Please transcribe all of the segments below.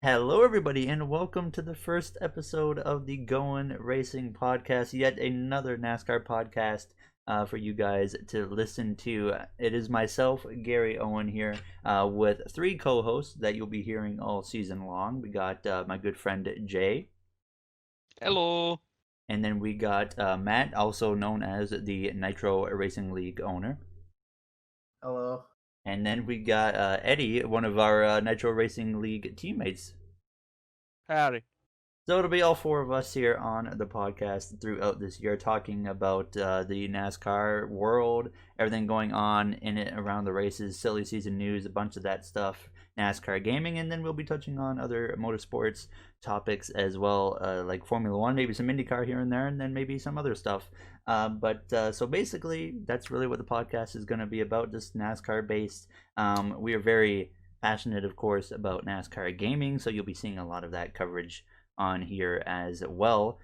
Hello, everybody, and welcome to the first episode of the GOWEN Racing Podcast. Yet another NASCAR podcast for you guys to listen to. It is myself, Gary Owen, here with three co-hosts that you'll be hearing all season long. We got my good friend Jay, Hello. and then we got Matt, also known as the Nitro Racing League owner. Hello. And then we got Eddie, one of our Nitro Racing League teammates. Howdy. So it'll be all four of us here on the podcast throughout this year, talking about the NASCAR world, everything going on in it around the races, silly season news, a bunch of that stuff, NASCAR gaming, and then we'll be touching on other motorsports topics as well, like Formula One, maybe some IndyCar here and there, and then maybe some other stuff. So basically, that's really what the podcast is going to be about, just NASCAR based. We are very passionate, of course, about NASCAR gaming, so you'll be seeing a lot of that coverage on here as well.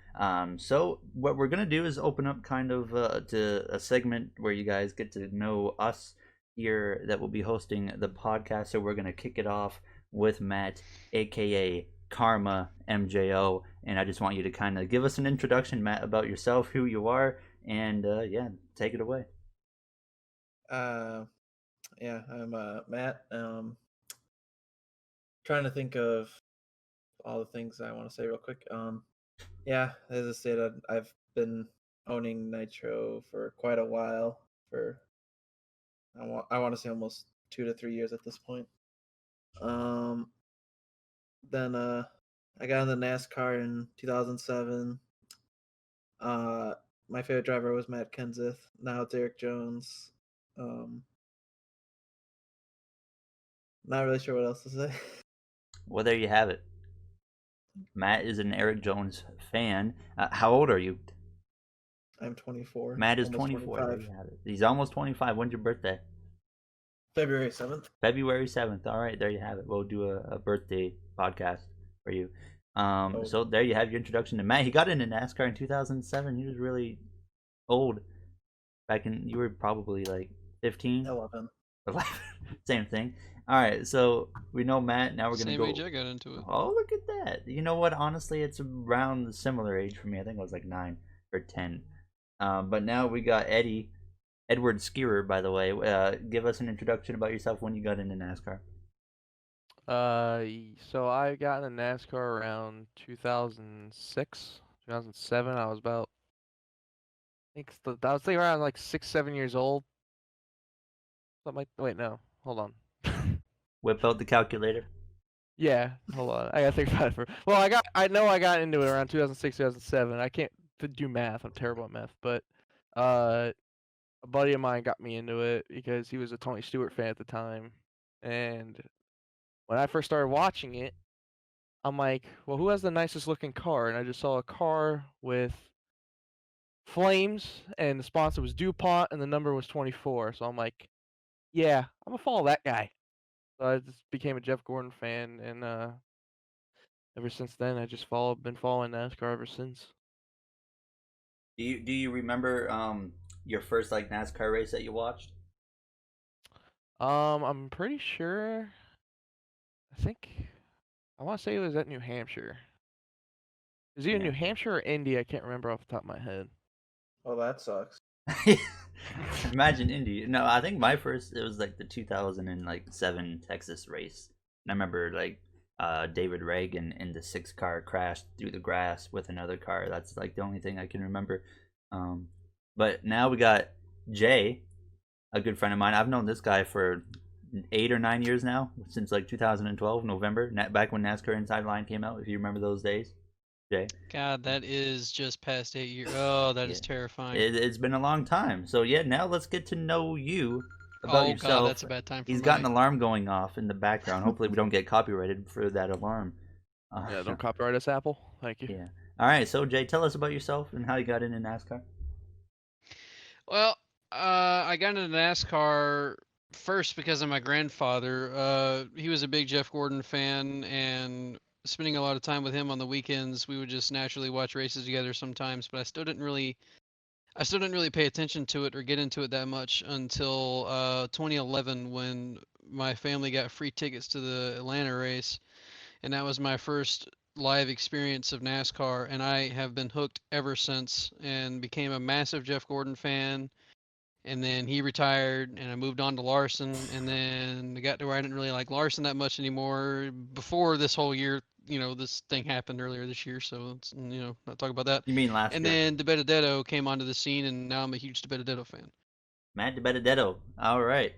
So what we're gonna do is open up kind of to a segment where you guys get to know us here that will be hosting the podcast. So we're gonna kick it off with Matt, aka Karma MJO, and I just want you to kind of give us an introduction, Matt, about yourself, who you are, and yeah, take it away. I'm Matt. Trying to think of all the things I want to say real quick. As I stated, I've been owning Nitro for quite a while. I want to say almost 2 to 3 years at this point. Then I got into NASCAR in 2007. My favorite driver was Matt Kenseth. Now it's Eric Jones. Not really sure what else to say. Well, there you have it. Matt is an Eric Jones fan. How old are you? I'm 24. Matt is almost 24. There 25. you have it. He's almost 25. When's your birthday? February 7th. February 7th. All right, there you have it. We'll do a birthday podcast for you. So there you have your introduction to Matt. He got into NASCAR in 2007. He was really old. You were probably like 15? 11. 11. Same thing. All right, so we know Matt. Now we're going to go. Same age I got into it. Oh, look at that. You know what? Honestly, it's around the similar age for me. I think I was like 9 or 10. But now we got Eddie. Edward Skierer, by the way. Give us an introduction about yourself when you got into NASCAR. So I got into NASCAR around 2006, 2007. I was about, I was thinking around like 6, 7 years old. Something like, wait, no, hold on. Whip out the calculator. Yeah, hold on. I gotta think about it well, I know I got into it around 2006, 2007. I can't do math. I'm terrible at math, but a buddy of mine got me into it because he was a Tony Stewart fan at the time, and when I first started watching it, I'm like, well, who has the nicest looking car? And I just saw a car with flames, and the sponsor was DuPont, and the number was 24. So I'm like, yeah, I'm gonna follow that guy. So I just became a Jeff Gordon fan, and ever since then, I just been following NASCAR ever since. Do you remember your first like NASCAR race that you watched? I'm pretty sure. I want to say it was at New Hampshire. Is it either Yeah. New Hampshire or Indy? I can't remember off the top of my head. Oh, that sucks. Imagine Indy. No, I think my first it was like the 2007 Texas race. And I remember like David Reagan in the 6 car crashed through the grass with another car. That's like the only thing I can remember. But now we got Jay, a good friend of mine. I've known this guy for 8 or 9 years now, since like 2012 November, back when NASCAR Inside Line came out. If you remember those days, Jay. God, that is just past 8 years. Oh, that is Yeah. terrifying. It's been a long time. So yeah, now let's get to know you about Oh yourself. God, that's a bad time for He's me. got an alarm going off in the background. Hopefully, we don't get copyrighted for that alarm. Yeah, don't copyright us, Apple. Thank you. Yeah. All right. So Jay, tell us about yourself and how you got into NASCAR. Well, I got into NASCAR first because of my grandfather. He was a big Jeff Gordon fan, and spending a lot of time with him on the weekends, we would just naturally watch races together sometimes. But I still didn't really pay attention to it or get into it that much until 2011 when my family got free tickets to the Atlanta race. and that was my first live experience of NASCAR, and I have been hooked ever since, and became a massive Jeff Gordon fan. And then he retired, and I moved on to Larson, and then I got to where I didn't really like Larson that much anymore. Before this whole year, this thing happened earlier this year, so let's not talk about that. You mean last And year? then DeBenedetto came onto the scene, and now I'm a huge DeBenedetto fan. Matt DiBenedetto. All right.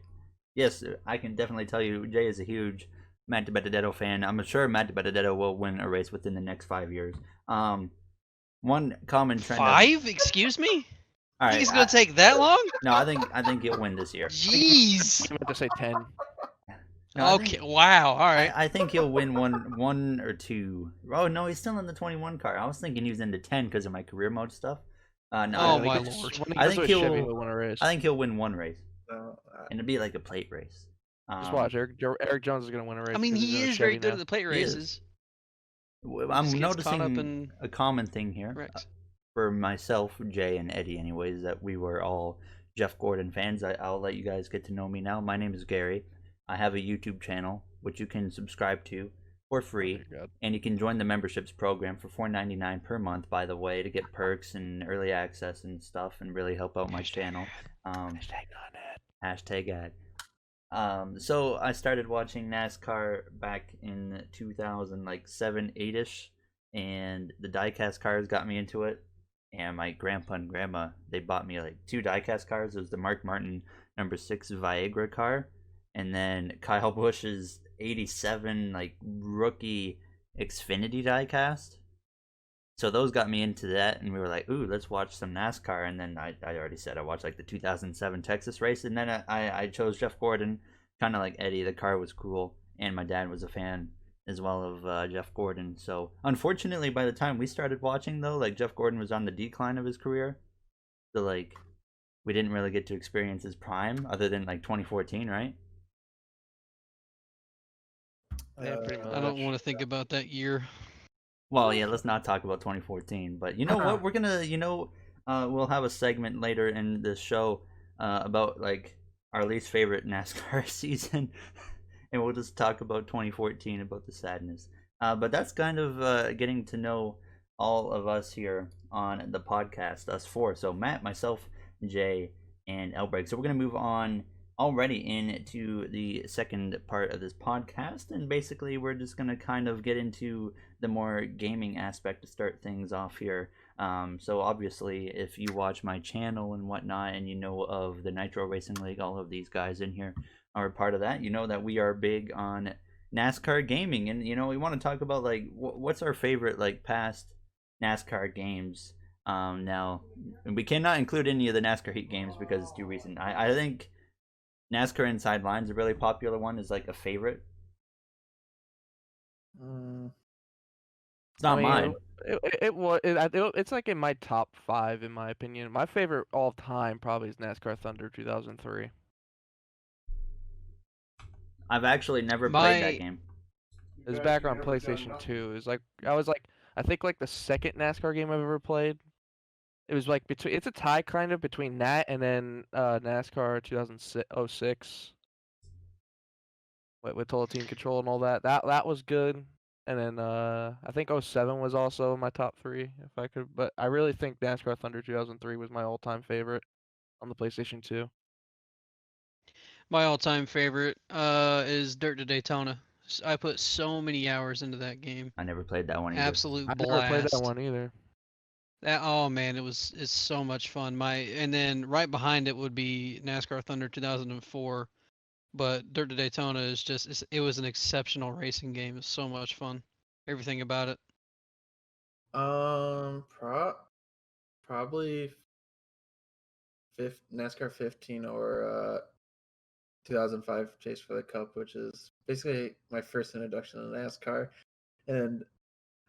Yes, I can definitely tell you Jay is a huge Matt DiBenedetto fan. I'm sure Matt DiBenedetto will win a race within the next 5 years. One common trend. 5? Excuse me? All right. Think it's gonna take that long? No, I think he'll win this year. Jeez. I meant to say 10. No, Okay. Wow. All right. I think he'll win one or two. Oh no, he's still in the 21 car. I was thinking he was into 10 because of my career mode stuff. No, Oh, I my think, lord. When he I goes think to a Chevy, he'll- he'll win a race. I think he'll win one race, No, and it'll be like a plate race. Just watch. Eric Jones is gonna win a race. I mean, 'cause he's he in a is very Chevy good now. at the plate He is. races. I'm Just gets caught up noticing in a common thing here wrecks. for myself, Jay, and Eddie. Anyways, that we were all Jeff Gordon fans. I'll let you guys get to know me now. My name is Gary. I have a YouTube channel which you can subscribe to for free, Dear God. and you can join the memberships program for $4.99 per month. By the way, to get perks and early access and stuff, and really help out my channel. Hashtag not ad. Hashtag ad. So I started watching NASCAR back in 2007, 8ish, and the diecast cars got me into it. And my grandpa and grandma, they bought me like 2 diecast cars. It was the Mark Martin number 6 Viagra car, and then Kyle Busch's 87 like rookie Xfinity diecast. So those got me into that, and we were like, ooh, let's watch some NASCAR. And then I already said I watched like the 2007 Texas race, and then I chose Jeff Gordon, kind of like Eddie. The car was cool, and my dad was a fan as well of Jeff Gordon. So unfortunately, by the time we started watching, though, like Jeff Gordon was on the decline of his career, so like we didn't really get to experience his prime other than like 2014, right? Yeah, pretty I don't much. want to think about that year. Well, yeah, let's not talk about 2014. But you know what? We're gonna, we'll have a segment later in this show about like our least favorite NASCAR season, and we'll just talk about 2014, about the sadness. But that's kind of getting to know all of us here on the podcast, us four. So Matt, myself, Jay, and Elbreg. So we're gonna move on already into the second part of this podcast, and basically we're just going to kind of get into the more gaming aspect to start things off here. So obviously if you watch my channel and whatnot, and you know of the Nitro Racing League, all of these guys in here are part of that. You know that we are big on NASCAR gaming, and we want to talk about like what's our favorite like past NASCAR games. Now we cannot include any of the NASCAR Heat games because it's too recent. I think NASCAR Inside Line's a really popular one, is like a favorite. It's not mine. It's like in my top 5 in my opinion. My favorite all time probably is NASCAR Thunder 2003. I've actually never played that game. It was back on PlayStation 2. It was like I think like the second NASCAR game I've ever played. It was like it's a tie kind of between that and then NASCAR 2006 with Total Team Control and all that. That was good. And then I think 07 was also my top 3 if I could, but I really think NASCAR Thunder 2003 was my all-time favorite on the PlayStation 2. My all-time favorite is Dirt to Daytona. I put so many hours into that game. I never played that one either. Absolute I blast. never played that one either. Oh man, it's so much fun. And then right behind it would be NASCAR Thunder 2004, but Dirt to Daytona is just it was an exceptional racing game. It's so much fun. Everything about it. Probably NASCAR 15 or 2005 Chase for the Cup, which is basically my first introduction to NASCAR, and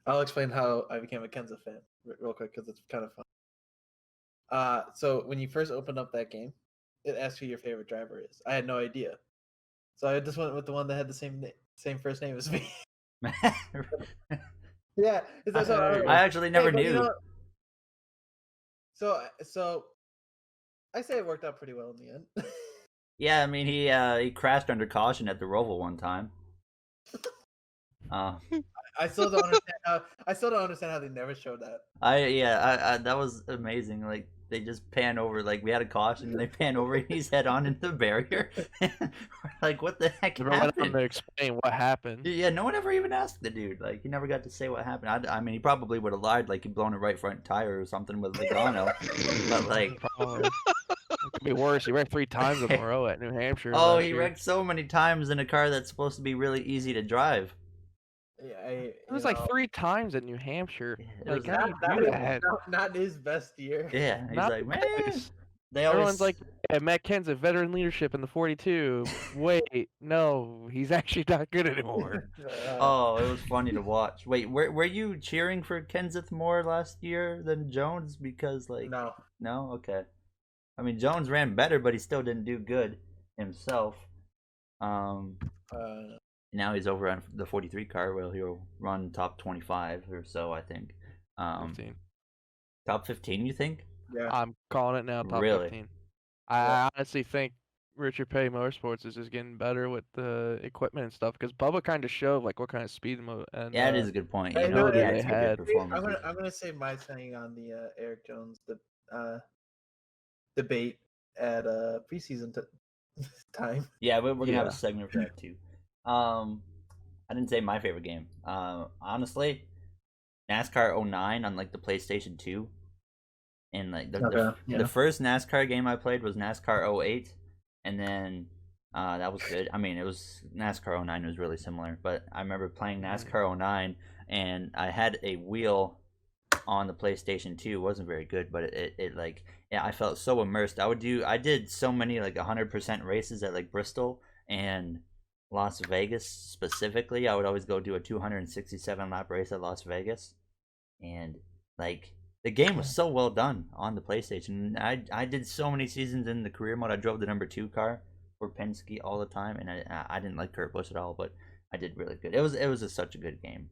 I'll explain how I became a Kenza fan real quick because it's kind of fun. So when you first opened up that game, it asks who your favorite driver is. I had no idea, so I just went with the one that had the same first name as me. Yeah, I actually never knew. So I say it worked out pretty well in the end. Yeah, I mean he crashed under caution at the Roval one time. I still don't understand how. I still don't understand how they never showed that. I that was amazing. Like they just pan over. Like we had a caution, and they pan over, and he's head on into the barrier. We're like, what the heck They went on happened? to explain what happened. Yeah, no one ever even asked the dude. Like he never got to say what happened. I mean, he probably would have lied, like he'd blown a right front tire or something with Logano. But like, Probably. It could be worse. He wrecked 3 times in a row at New Hampshire. oh, last he year. wrecked so many times in a car that's supposed to be really easy to drive. Yeah, It was like 3 times at New Hampshire. It Like, was how do you do that? not his best year. Yeah, he's Not like, the man. best. They always Everyone's like, yeah, Matt Kenseth, veteran leadership in the 42. Wait, no, he's actually not good anymore. oh, it was funny to watch. Wait, were you cheering for Kenseth more last year than Jones? Because like, no, okay. I mean, Jones ran better, but he still didn't do good himself. Now he's over on the 43 car where he'll run top 25 or so, I think. 15. Top 15, you think? Yeah. I'm calling it now, top Really? 15. I honestly think Richard Petty Motorsports is just getting better with the equipment and stuff because Bubba kind of showed like what kind of speed and Yeah, it is a good point. You I know, know he they had some good had. performances. I'm gonna say my thing on the Eric Jones debate at preseason time. Yeah, we're gonna have Yeah. a segment for that too. I didn't say my favorite game. Honestly, NASCAR 09 on like the PlayStation 2, and like the first NASCAR game I played was NASCAR 08, and then that was good. I mean, it was NASCAR 09 was really similar, but I remember playing NASCAR 09, and I had a wheel on the PlayStation 2. It wasn't very good, but it like, yeah, I felt so immersed. I did so many like 100% races at like Bristol and Las Vegas specifically. I would always go do a 267 lap race at Las Vegas, and like the game was so well done on the PlayStation. I did so many seasons in the career mode. I drove the number 2 car for Penske all the time, and I didn't like Kurt Busch at all, but I did really good. It was such a good game.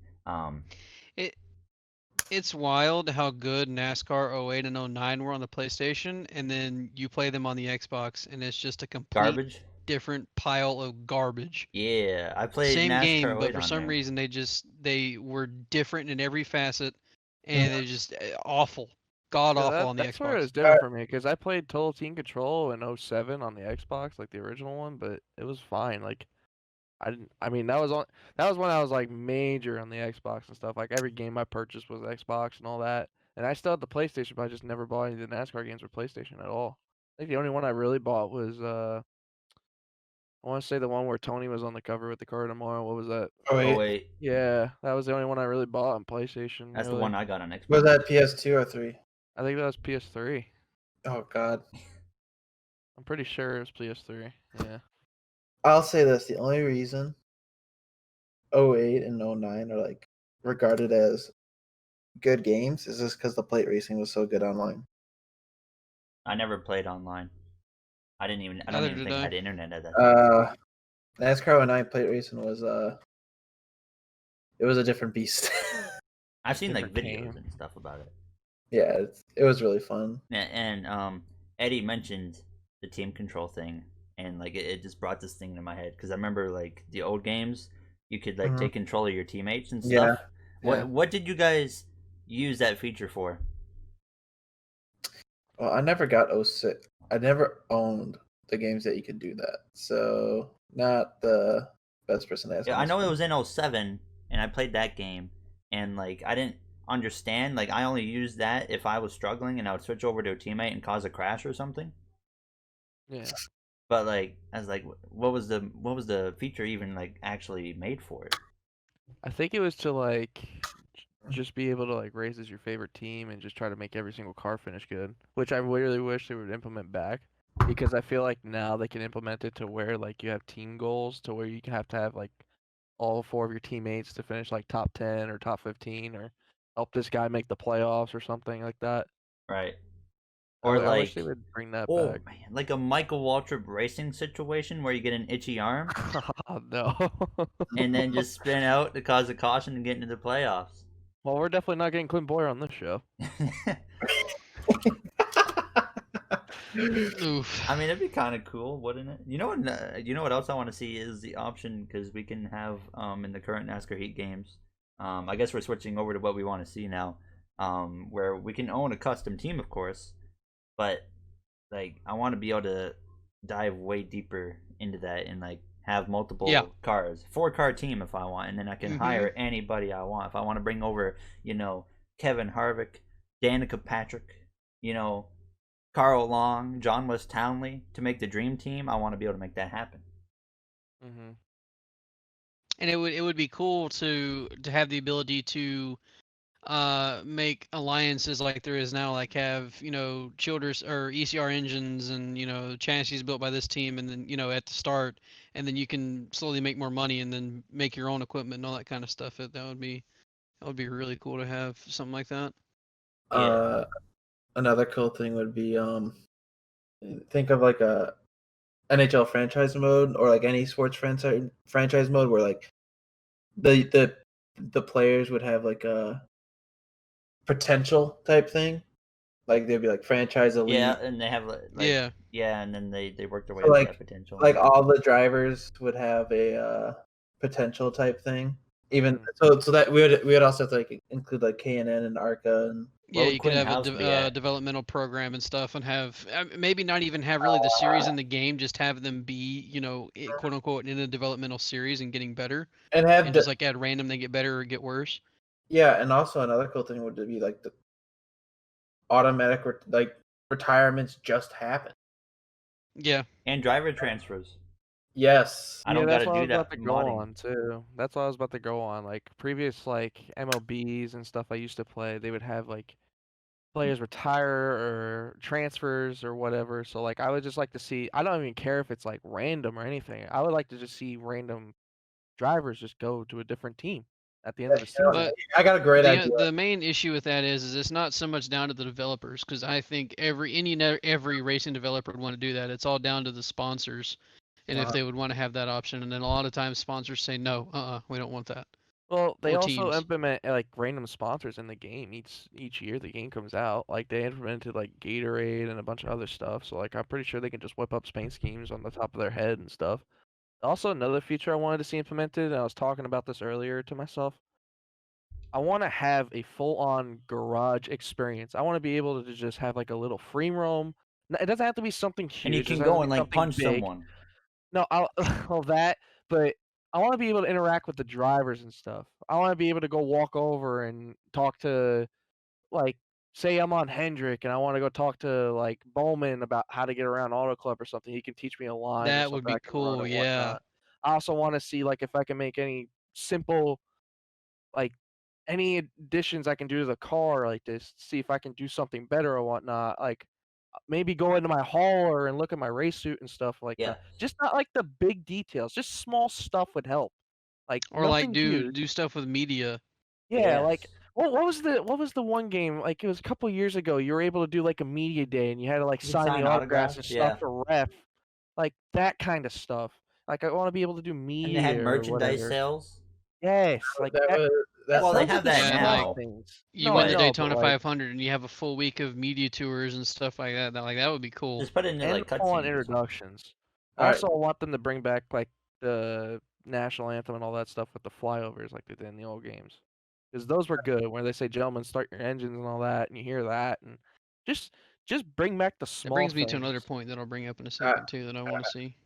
It's wild how good NASCAR 08 and 09 were on the PlayStation, and then you play them on the Xbox, and it's just a complete Garbage. different pile of garbage. Yeah, I played Same NASCAR game, 08 but for on some there. reason they were different in every facet, and they're just awful, god awful on the That's where it Xbox. was different for me because I played Total Team Control in 07 on the Xbox, like the original one, but it was fine. Like I mean that was when I was like major on the Xbox and stuff. Like every game I purchased was Xbox and all that. And I still had the PlayStation, but I just never bought any of the NASCAR games for PlayStation at all. I think the only one I really bought was I want to say the one where Tony was on the cover with the car tomorrow. What was that? Oh wait, 08. Yeah, that was the only one I really bought on PlayStation. That's the really. one I got on Xbox. was that PS2 or 3? I think that was PS3. Oh God. I'm pretty sure it was PS3. Yeah. I'll say this: the only reason 08 and 09 are like regarded as good games is just because the plate racing was so good online. I never played online. I don't even think I had internet at that time. NASCAR 09 plate racing was it was a different beast. I've seen like different videos game. and stuff about it. Yeah, it was really fun. And Eddie mentioned the team control thing, and like it just brought this thing to my head because I remember like the old games, you could like take control of your teammates and stuff. Yeah. What did you guys use that feature for? Well, I never got 06. I never owned the games that you could do that, so not the best person to ask. Yeah, I know it was in 07, and I played that game, and like I didn't understand. Like I only used that if I was struggling, and I would switch over to a teammate and cause a crash or something. Yeah. But like I was like, what was the feature even like actually made for it? I think it was to like just be able to like race as your favorite team and just try to make every single car finish good, which I really wish they would implement back because I feel like now they can implement it to where like you have team goals to where you can have to have like all 4 of your teammates to finish like top 10 or top 15 or help this guy make the playoffs or something like that. Right. Or I like, wish they would bring that oh back. man, like a Michael Waltrip racing situation where you get an itchy arm Oh, no. and then just spin out to cause a caution and get into the playoffs. Well, we're definitely not getting Clint Boyer on this show. Oof. I mean, it'd be kind of cool, wouldn't it? You know what? You know what else I want to see is the option because we can have in the current NASCAR Heat games I guess we're switching over to what we want to see now, where we can own a custom team, of course, but like I want to be able to dive way deeper into that and like have multiple Yeah. cars, 4-car team if I want, and then I can hire anybody I want. If I want to bring over, Kevin Harvick, Danica Patrick, Carl Long, John West Townley to make the dream team, I want to be able to make that happen. Mm-hmm. And it would be cool to have the ability to make alliances like there is now, like have Childers or ECR engines and chassis built by this team, and then at the start, and then you can slowly make more money and then make your own equipment and all that kind of stuff. That would be really cool to have something like that. Yeah. Another cool thing would be think of like a NHL franchise mode or like any sports franchise mode where like the players would have like a potential type thing. Like they'd be like franchise elite. Yeah, and they have yeah, and then they work their way So, up like- that potential. Like all the drivers would have a potential type thing. Even Mhm. so that we would also have to like include like K&N and ARCA and Yeah, would you could Quinn have House be at? developmental program and stuff, and have maybe not even have really the series in the game, just have them be, quote unquote, in a developmental series and getting better, and have and just like at random they get better or get worse. yeah, and also another cool thing would be like the automatic retirements just happen. Yeah, And driver transfers. Yes. I don't that's got what to I do was about that to go modding. on too. That's what I was about to go on. Like previous like MLBs and stuff I used to play, they would have like players retire or transfers or whatever. So like I would just like to see. I don't even care if it's like random or anything. I would like to just see random drivers just go to a different team at the end of the season. But I got a great idea. the main issue with that is it's not so much down to the developers, because I think every racing developer would want to do that. It's all down to the sponsors, and if they would want to have that option. And then a lot of times sponsors say no, we don't want that. Well, they Or also teams. implement like random sponsors in the game each year the game comes out. Like they implemented like Gatorade and a bunch of other stuff. So like I'm pretty sure they can just whip up paint schemes on the top of their head and stuff. Also, another feature I wanted to see implemented, and I was talking about this earlier to myself. I want to have a full-on garage experience. I want to be able to just have like a little free roam. It doesn't have to be something huge. And you It can doesn't have go to and be like something punch big. someone. No, I'll all that, but I want to be able to interact with the drivers and stuff. I want to be able to go walk over and talk to, like, say I'm on Hendrick and I want to go talk to like Bowman about how to get around Auto Club or something. He can teach me a line or That would something be I can run cool. and Yeah. whatnot. I also want to see like if I can make any simple, like, any additions I can do to the car, like this, see if I can do something better or whatnot. Like maybe go into my hauler and look at my race suit and stuff like Yeah. that. Just not like the big details. Just small stuff would help. Like Or like nothing do huge. stuff with media. Yeah, Yes. like what was the one game? Like it was a couple years ago. You were able to do like a media day and you had to like You can sign sign the autographs and autographs, stuff yeah. for ref. Like that kind of stuff. Like I want to be able to do And they media had or merchandise whatever. sales. Yes, like That that. was, that's Well, they Those are have the that Yeah, small now. things. You No, win I the know, but, Daytona like, 500 and you have a full week of media tours and stuff like that. That would be cool. Just put it into and like full-on cutscenes. introductions. All right. Also, I want them to bring back like the national anthem and all that stuff with the flyovers, like they did in the old games, because those were good. Where they say, "Gentlemen, start your engines" and all that, and you hear that, and just bring back the That small brings me things. to another point that I'll bring up in a second too that I want to see.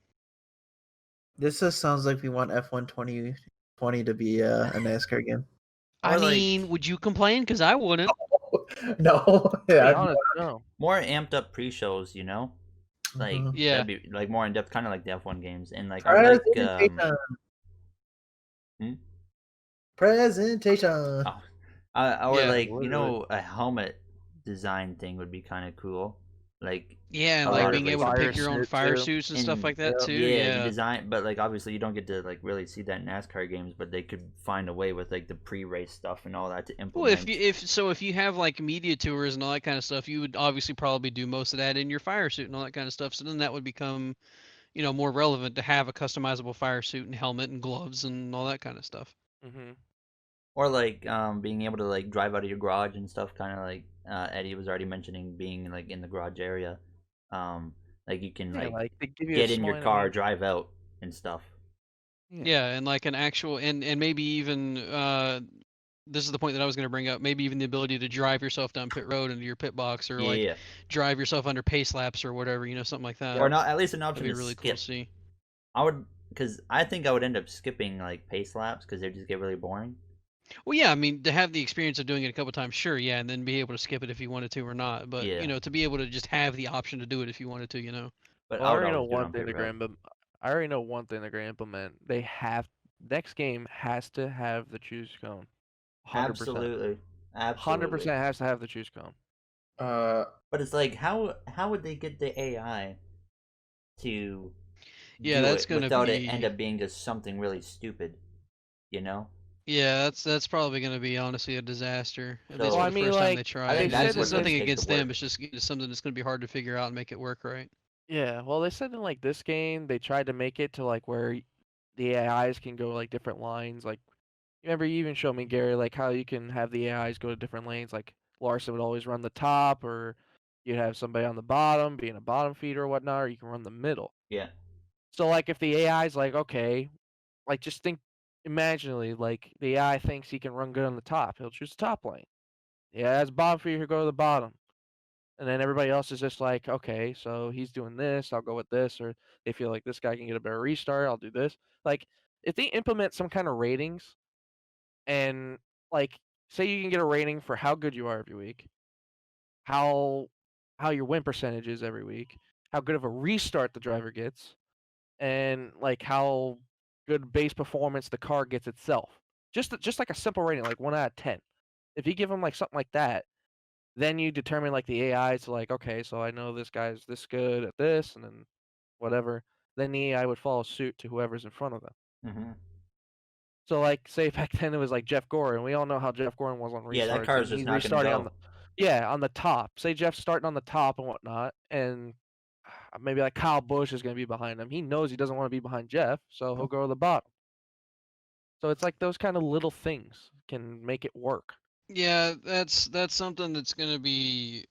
This just sounds like we want F1 2020 to be a NASCAR game. I Or, like- mean, would you complain? Because I wouldn't. No. To be Yeah. honest, no. More amped up pre-shows, like Mhm. Yeah. that'd be like more in depth, kind of like the F1 games, and like I would like Presentation. Hmm? Presentation. oh, or Yeah. like Literally. a helmet design thing would be kind of cool, like Yeah, and a like lot being of able to fire pick your own suit, fire too. suits and stuff And- like that Yep. too. yeah, Yeah. you design, but like obviously you don't get to like really see that in NASCAR games, but they could find a way with like the pre-race stuff and all that to implement. Well, if you have like media tours and all that kind of stuff, you would obviously probably do most of that in your fire suit and all that kind of stuff. So then that would become, more relevant to have a customizable fire suit and helmet and gloves and all that kind of stuff. Mm-hmm. Or like being able to like drive out of your garage and stuff, kind of like Eddie was already mentioning, being like in the garage area. Like you can Yeah, like they give you get a in your small car, animation. drive out and stuff. Yeah, and like an actual and maybe even this is the point that I was going to bring up. Maybe even the ability to drive yourself down pit road into your pit box, or like Yeah. drive yourself under pace laps or whatever, something like that. Or not, at least an That'd option be to really cool skip. to see. I would, because I think I would end up skipping like pace laps because they just get really boring. Well, yeah, I mean, to have the experience of doing it a couple times, sure, yeah, and then be able to skip it if you wanted to or not. But Yeah. to be able to just have the option to do it if you wanted to. But Well, I I would already know always do it one on thing pit they're road. going, but I already know one thing they're going to implement. They have next game has to have the choose cone. 100%. Absolutely. 100% has to have the choose cone. But it's like, how would they get the AI to Yeah, do that's it gonna without it be. end up being just something really stupid? You know? Yeah, that's probably going to be honestly a disaster. At So- least Well, for I the mean, first time like, they try I it. think they that's said It's what nothing takes against the them. work. It's just something that's going to be hard to figure out and make it work right. Yeah, well, they said in like this game they tried to make it to like where the AIs can go like different lines. Like, remember you even showed me, Gary, like how you can have the AIs go to different lanes. Like Larson would always run the top, or you'd have somebody on the bottom being a bottom feeder or whatnot, or you can run the middle. Yeah. So like if the AI's like, okay, like just think imaginally, like the AI thinks he can run good on the top, he'll choose the top lane. Yeah, as bottom feeder, he'll go to the bottom. And then everybody else is just like, okay, so he's doing this, I'll go with this, or they feel like this guy can get a better restart, I'll do this. Like, if they implement some kind of ratings, and like, say you can get a rating for how good you are every week, how your win percentage is every week, how good of a restart the driver gets, and like how good base performance the car gets itself. Just like a simple rating, like 1 out of 10. If you give them like something like that, then you determine like the AI to like, okay, so I know this guy's this good at this, and then whatever. Then the AI would follow suit to whoever's in front of them. Mm-hmm. So like, say back then it was like Jeff Gordon, and we all know how Jeff Gordon was on restarts. Yeah, that car is and just he's not going to restarting go. on the top. Say Jeff's starting on the top and whatnot, and maybe like Kyle Busch is going to be behind him. He knows he doesn't want to be behind Jeff, so he'll go to the bottom. So it's like those kind of little things can make it work. Yeah, that's something that's going to be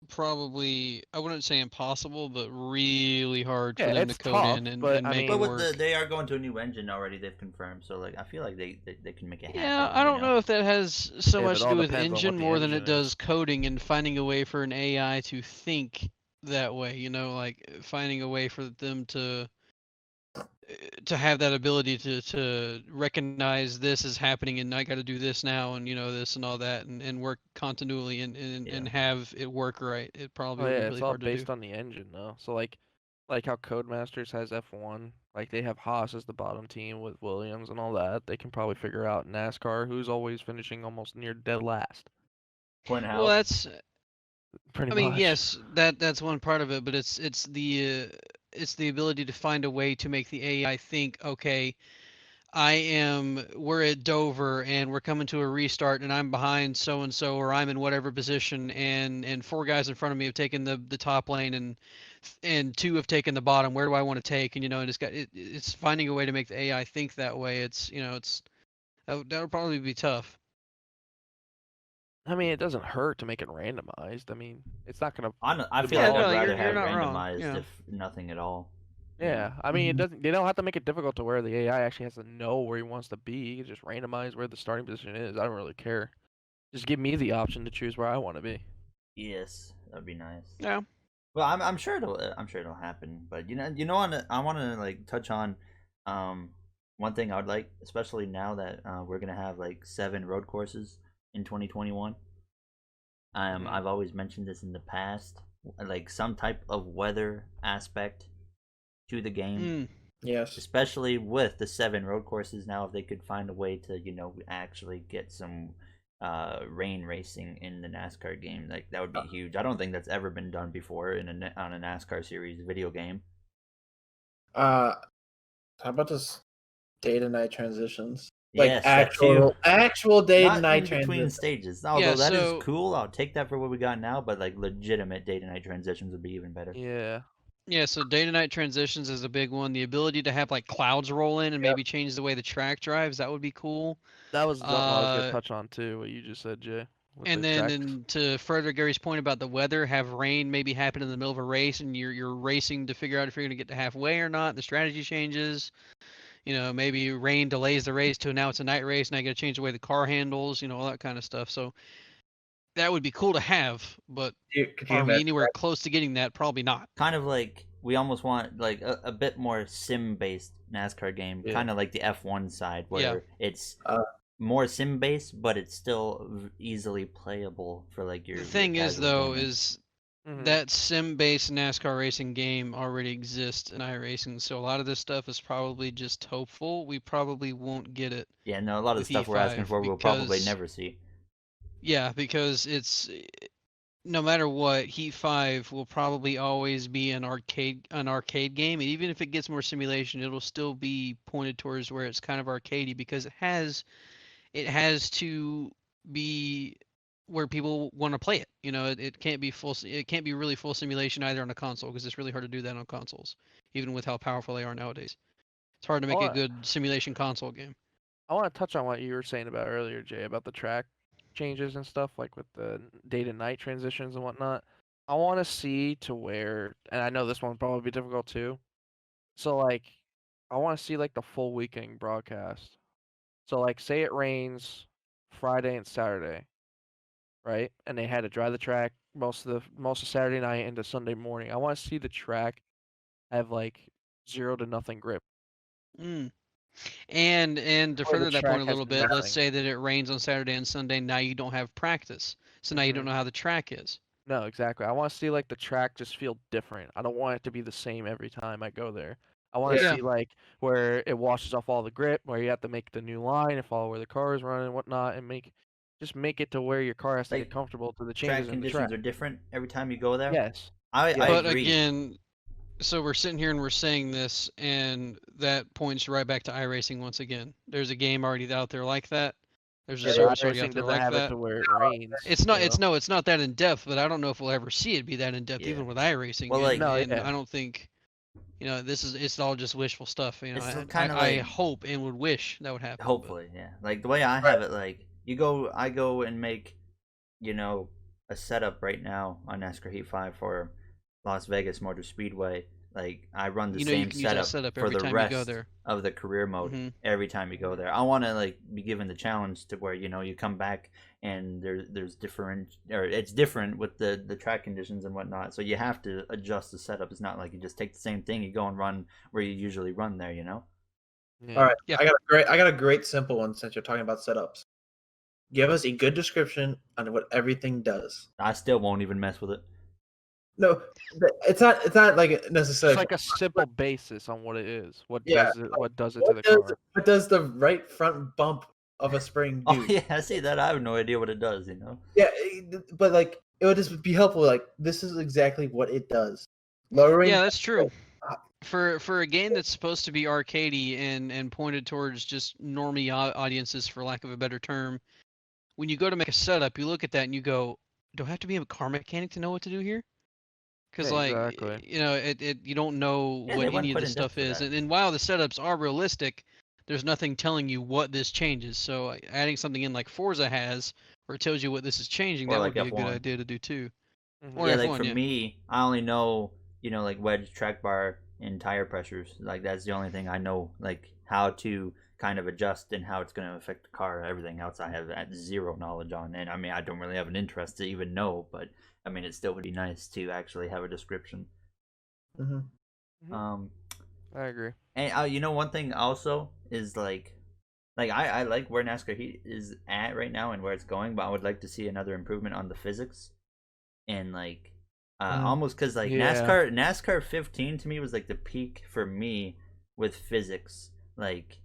probably, I wouldn't say impossible, but really hard for Yeah, them to it's code tough, in and, but, and I make mean- it But with work. they are going to a new engine already. They've confirmed. So like, I feel like they can make it happen. Yeah, I don't know if that has so Yeah, much but it to all do with depends on what engine the more than engine it does coding and finding a way for an AI to think that way, like finding a way for them to have that ability to recognize this is happening and I got to do this now and this and all that and work continually and have it work right. It probably Oh would yeah, be it's really all hard to do. based on the engine though. So like how Codemasters has F1, like they have Haas as the bottom team with Williams and all that. They can probably figure out NASCAR who's always finishing almost near dead last. Point Well, out. that's Pretty I mean, much. yes, that's one part of it, but it's the ability to find a way to make the AI think, okay, we're at Dover and we're coming to a restart and I'm behind so and so or I'm in whatever position and four guys in front of me have taken the top lane and two have taken the bottom. Where do I want to take? And it's finding a way to make the AI think that way. That would probably be tough. I mean, it doesn't hurt to make it randomized. I mean, it's not gonna. I the feel Yeah, like ball- I'd no, rather you're have not wrong, randomized yeah. if nothing at all. Yeah, I mean, it Mhm. doesn't. They don't have to make it difficult to where the AI actually has to know where he wants to be. You can just randomize where the starting position is. I don't really care. Just give me the option to choose where I want to be. Yes, that'd be nice. Yeah. Well, I'm sure it'll happen. But I want to like touch on one thing I would like, especially now that we're gonna have like 7 road courses in 2021. I've always mentioned this in the past, like some type of weather aspect to the game, Yes. especially with the 7 road courses. Now, if they could find a way to actually get some rain racing in the NASCAR game, like that would be huge. I don't think that's ever been done before on a NASCAR series video game. How about just day to night transitions? Yes, that too. actual day to Not night in between transitions. stages. Although Yeah, that is so- cool, I'll take that for what we got now. But like legitimate day to night transitions would be even better. Yeah. Yeah, so day to night transitions is a big one. The ability to have like clouds roll in and maybe change the way the track drives, that would be cool. That was something I was Uh, gonna touch on too. What you just said, Jay. with And the then tracks. to further Gary's point about the weather, have rain maybe happen in the middle of a race and you're racing to figure out if you're going to get to halfway or not. The strategy changes. maybe rain delays the race to now it's a night race and I got to change the way the car handles, all that kind of stuff. So that would be cool to have, but Could you are we imagine anywhere close to getting that? Probably not. Kind of like we almost want like a bit more sim-based NASCAR game, Yeah. kind of like the F1 side, where Yeah. it's Uh, more sim-based, but it's still easily playable for like your. The thing your is, casual though, gaming. is Mhm. that sim-based NASCAR racing game already exists in iRacing, so a lot of this stuff is probably just hopeful. We probably won't get it Yeah, no, a lot of the with stuff we're asking E5 for we'll probably because, never see. yeah, because it's no matter what, Heat 5 will probably always be an arcade game, and even if it gets more simulation, it'll still be pointed towards where it's kind of arcadey because it has to be where people want to play it. It can't be it can't be really full simulation either on a console because it's really hard to do that on consoles, even with how powerful they are nowadays. It's hard to make a good simulation console game. I want to touch on what you were saying about earlier, Jay, about the track changes and stuff, like with the day to night transitions and whatnot. I want to see to where, and I know this one will probably be difficult too. So like, I want to see like the full weekend broadcast. So like, say it rains Friday and Saturday, right? And they had to dry the track most of Saturday night into Sunday morning. I want to see the track have like 0 to nothing grip. Mm. And to Or the further that point track a has little bit, let's nothing. say that it rains on Saturday and Sunday. Now you don't have practice, so now you don't Mhm. know how the track is. No, exactly. I want to see like the track just feel different. I don't want it to be the same every time I go there. I want to Yeah. Yeah. see like where it washes off all the grip, where you have to make the new line and follow where the car is running and whatnot, and just make it to where your car has to get Like comfortable to the track changes in the track. conditions are different every time you go there. Yes. I Yes. But agree. again, so we're sitting here and we're saying this, and that points right back to iRacing once again. There's a game already out there like that. There's a Yeah, the service already out iRacing there doesn't like have it that. to where it rains. It's not. It's no. It's not that in depth. But I don't know if we'll ever see it be that in depth, Yeah. even with iRacing. Well, like- and, No, and yeah. I don't think, it's all just wishful stuff. It's I, kinda I like- hope and would wish that would happen. but- Hopefully, yeah. Like the way I have it, like I go and make, a setup right now on NASCAR Heat 5 for Las Vegas Motor Speedway. Like I run the you same can use that setup setup for every the time you go rest there. of the career mode Mhm. every time you go there. I want to like be given the challenge to where you come back and there's different, or it's different with the track conditions and whatnot. So you have to adjust the setup. It's not like you just take the same thing, you go and run where you usually run there. Yeah. All right, Yeah. I got a great simple one since you're talking about setups. Give us a good description on what everything does. I still won't even mess with it. No, it's not. It's not like It's necessarily. like a simple basis on what it is. What Yeah, does it? What does it to the car? What does the right front bump of a spring do? Oh yeah, I see that. I have no idea what it does. Yeah, but like it would just be helpful. Like this is exactly what it does. Lowering. Yeah, that's true. For a game that's supposed to be arcadey and pointed towards just normie audiences, for lack of a better term, when you go to make a setup, you look at that and you go, "Do I have to be a car mechanic to know what to do here?" Because Yeah, exactly. you don't know Yeah, what they went any of quite this in depth stuff for is, that. and while the setups are realistic, there's nothing telling you what this changes. So adding something in like Forza has, where it tells you what this is changing, Or that like would be a good F1. idea to do too. Mhm. Or Yeah, F1, like for yeah. me, I only know, like wedge, track bar, and tire pressures. Like that's the only thing I know, like how to kind of adjust and how it's going to affect the car. Everything else I have zero knowledge on. And I mean, I don't really have an interest to even know, but I mean, it still would be nice to actually have a description. Mm-hmm. Um, I agree. and one thing also is like I like where NASCAR Heat is at right now and where it's going, but I would like to see another improvement on the physics and like almost because like Yeah. NASCAR 15 to me was like the peak for me with physics, like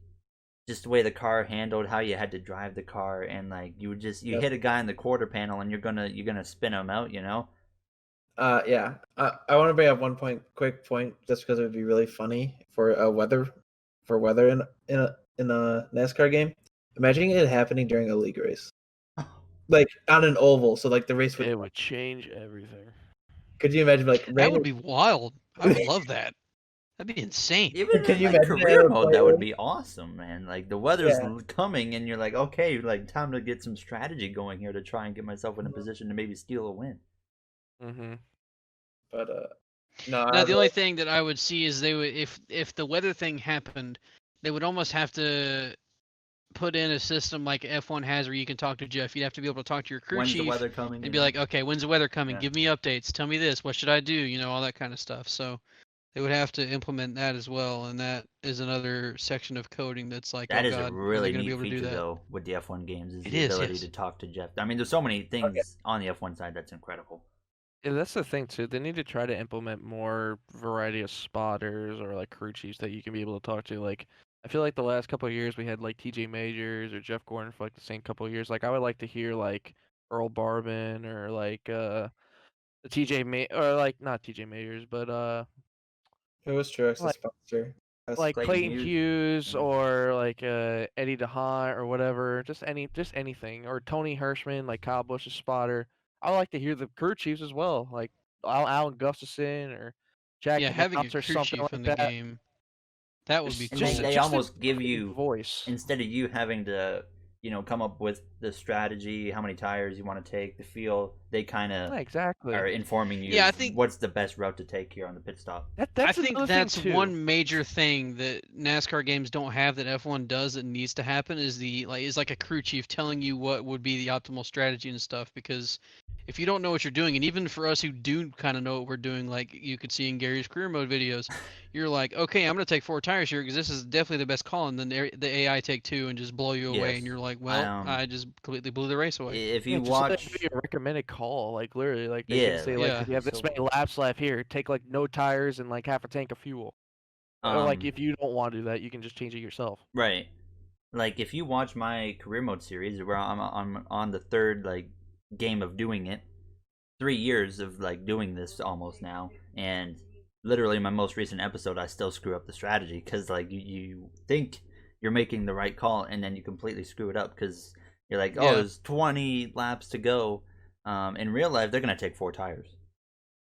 just the way the car handled, how you had to drive the car, and like you Yep. hit a guy in the quarter panel and you're gonna spin him out. Yeah. I want to bring up quick point, just because it would be really funny for weather in a NASCAR game. Imagine it happening during a league race, like on an oval. So like the race would. It would change everything. Could you imagine like That rain? would be wild. I would love that. That'd be insane. Even Can in you like imagine career that mode, that would player? be awesome, man. Like the weather's Yeah. coming, and you're like, okay, like time to get some strategy going here to try and get myself in a Mhm. position to maybe steal a win. Mm-hmm. But no. Now the only thing that I would see is they would, if the weather thing happened, they would almost have to put in a system like F1 has where you can talk to Jeff. You'd have to be able to talk to your crew When's the chief weather coming? and you be know? like, okay, when's the weather coming? Yeah. Give me updates. Tell me this. What should I do? You know, all that kind of stuff. So they would have to implement that as well, and that is another section of coding that's like, That oh is a god, are they really going to be neat able to do feature, that? though, with the F1 games, is It the is, ability yes. to talk to Jeff. I mean, there's so many things on the F1 side that's incredible. Yeah, that's the thing too. They need to try to implement more variety of spotters or like crew chiefs that you can be able to talk to. Like, I feel like the last couple of years we had like TJ Majors or Jeff Gordon for like the same couple of years. Like, I would like to hear like Earl Barbin or like the or like not TJ Majors, but Who was Truex's like sponsor? like Clayton Clayton Hughes. Hughes Yeah. or like Eddie DeHaan or whatever. Just anything. Or Tony Hirschman, like Kyle Busch's spotter. I would like to hear the crew chiefs as well, like Alan Gustafson or Jack Yeah, having a Knaus or crew something chief like in the that. game, that would be Just And cool. they just almost give a you, voice. instead of you having to, come up with the strategy, how many tires you want to take, the feel, they kind Yeah, of exactly. are informing you Yeah, I think what's the best route to take here on the pit stop. I That's think another that's thing too. one major thing that NASCAR games don't have that F1 does that needs to happen is like a crew chief telling you what would be the optimal strategy and stuff, because if you don't know what you're doing, and even for us who do kind of know what we're doing, like you could see in Gary's career mode videos, you're like, okay, I'm gonna take 4 tires here because this is definitely the best call, and then the AI take 2 and just blow you away, Yes. and you're like, well, Um, I just completely blew the race away. If Yeah, you just let them watch, give you a recommended call, like literally, like they can yeah, say like, like Yeah. if you have this many laps left here, take like no tires and like half a tank of fuel. Or like if you don't want to do that, you can just change it yourself. right. Like if you watch my career mode series, where I'm on the third like game of doing it, 3 years of like doing this almost now, and literally my most recent episode, I still screw up the strategy because like you think you're making the right call and then you completely screw it up because you're like, oh, Yeah. there's 20 laps to go. In real life, they're gonna take 4 tires.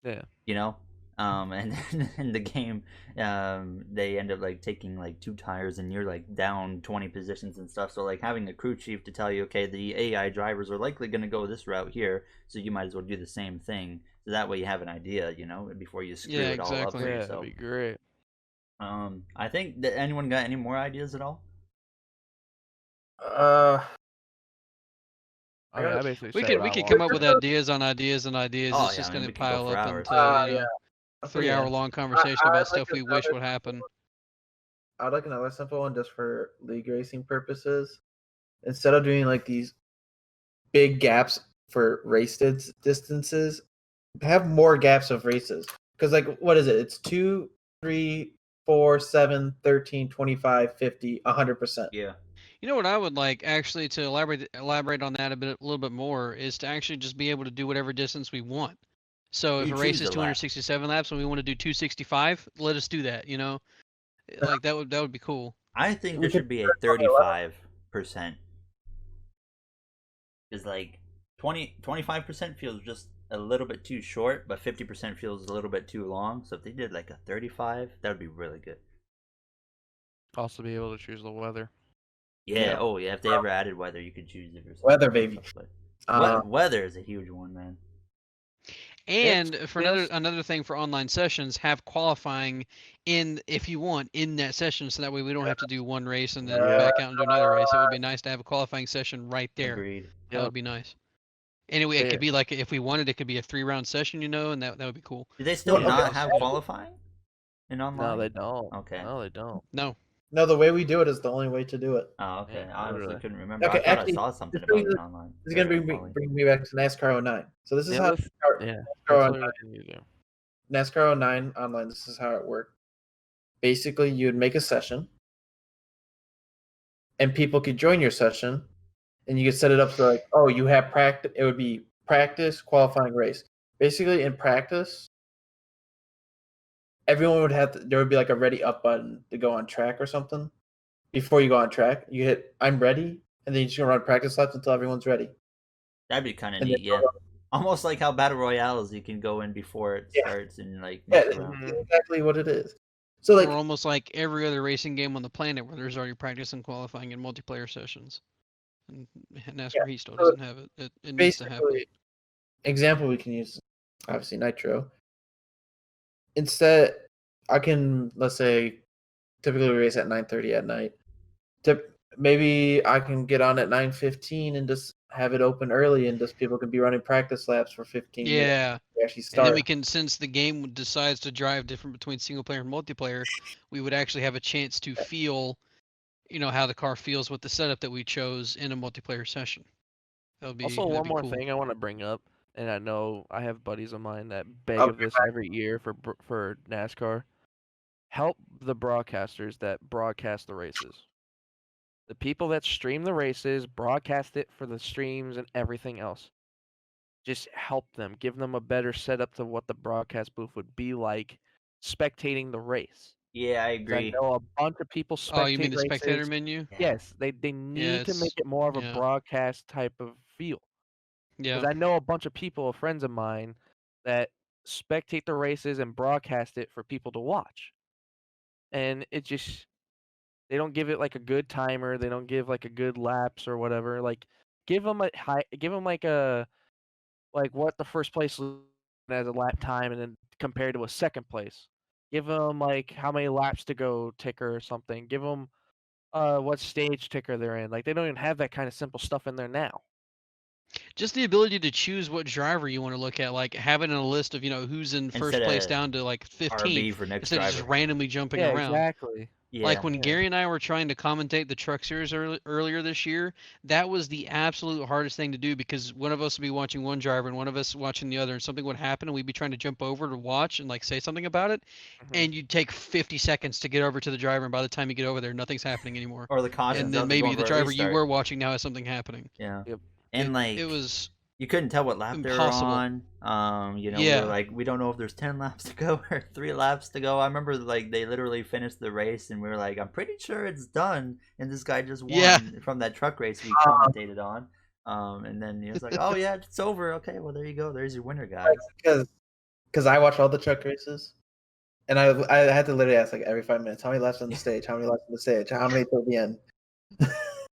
Yeah. You know, and then in the game, they end up like taking like 2 tires, and you're like down 20 positions and stuff. So like having a crew chief to tell you, okay, the AI drivers are likely going to go this route here, so you might as well do the same thing. So that way you have an idea, before you screw Yeah, it all up exactly. for Yeah, yourself. that'd be great. I think that anyone got any more ideas at all? I mean, I basically said what We I could want. come up with ideas on ideas and ideas. Oh, It's yeah, just I mean, going we to could go pile for up hours. into Yeah. 3-hour-long conversation I'd about like stuff we wish would happen. I'd like another simple one just for league racing purposes. Instead of doing like these big gaps for race distances, have more gaps of races. Because like, what is it? It's 2, 3, 4, 7, 13, 25, 50, 100%. Yeah. You know what I would like actually to elaborate on that a little bit more is to actually just be able to do whatever distance we want. So if You a race choose is the lap. 267 laps and we want to do 265, let us do that. Like that would be cool. I think We there could should be a 35%. Is like 25% feels just a little bit too short, but 50% feels a little bit too long. So if they did like a 35, that would be really good. Also, be able to choose the weather. Yeah. Yeah. Oh yeah. If they ever added weather, you could choose it yourself. Weather, baby. But weather is a huge one, man. And for Yes. another thing for online sessions, have qualifying if you want in that session, so that way we don't have to do one race and then back out and do another race. It would be nice to have a qualifying session right there. Agreed. That would be nice. Anyway, it Yeah. could be like if we wanted, it could be a 3-round session, and that would be cool. Do they still Well, okay. not have qualifying in online? No, they don't. Okay. No, they don't. No. No, the way we do it is the only way to do it. Oh, okay. Yeah, I honestly literally. couldn't remember. Okay, I thought actually, I saw something this about brings it it- online. This is gonna bring me back to NASCAR 09. So this is how NASCAR That's 09 what you do. NASCAR 09 online. This is how it worked. Basically, you would make a session, and people could join your session, and you could set it up so like, oh, you have practice. It would be practice, qualifying, race. Basically, in practice, everyone would have there would be like a ready up button to go on track or something. Before you go on track, you hit I'm ready, and then you just gonna run practice laps until everyone's ready. That'd be kind of And neat, then yeah. Almost like how battle royales, you can go in before it starts and like Yeah, mess around. that's exactly what it is. So like, Or almost like every other racing game on the planet where there's already practice and qualifying and multiplayer sessions. And NASCAR Heat still doesn't have it. It needs to happen. basically, example we can use, obviously Nitro. Instead, I can, let's say, typically we race at 9:30 at night. Maybe I can get on at 9:15 and just have it open early, and just people can be running practice laps for 15 minutes. Yeah. We actually And then start. we can, since the game decides to drive different between single player and multiplayer, we would actually have a chance to feel, how the car feels with the setup that we chose in a multiplayer session. Also, That'd one be more cool. thing I want to bring up, and I know I have buddies of mine that beg I'll of be this every year for NASCAR. Help the broadcasters that broadcast the races. The people that stream the races, broadcast it for the streams and everything else. Just help them. Give them a better setup to what the broadcast booth would be like spectating the race. Yeah, I 'Cause I agree. know a bunch of people Oh, you mean spectate the spectator races. menu? Yeah. Yes, they Yeah, need to make it's it more of a yeah. broadcast type of feel. Yeah. Because I know a bunch of people, friends of mine, that spectate the races and broadcast it for people to watch. And it just they don't give it like a good timer. They don't give like a good laps or whatever. Like give them like what the first place as a lap time, and then compared to a second place. Give them like how many laps to go ticker or something. Give them what stage ticker they're in. Like they don't even have that kind of simple stuff in there now. Just the ability to choose what driver you want to look at, like having a list of, who's in first Instead place of down to like RB 15th, for next instead of just driver. randomly jumping Yeah, around. exactly. Like Yeah. when Yeah. Gary and I were trying to commentate the Truck Series earlier this year, that was the absolute hardest thing to do, because one of us would be watching one driver and one of us watching the other, and something would happen and we'd be trying to jump over to watch and like say something about it, Mhm. and you'd take 50 seconds to get over to the driver, and by the time you get over there, nothing's happening anymore. Or the caution's And then out, they're maybe going the for a driver you restart. were watching now has something happening. Yeah. Yep. And It was you couldn't tell what lap they were impossible. on. We were Yeah. like, we don't know if there's 10 laps to go or 3 laps to go. I remember like they literally finished the race and we were like, I'm pretty sure it's done. And this guy just won Yeah. from that truck race we commentated on. And then he was like, oh yeah, it's over. Okay, well there you go. There's your winner, guys. Because I watch all the truck races, and I had to literally ask like every 5 minutes, how many laps on the stage? How many laps on the stage? How many till the end?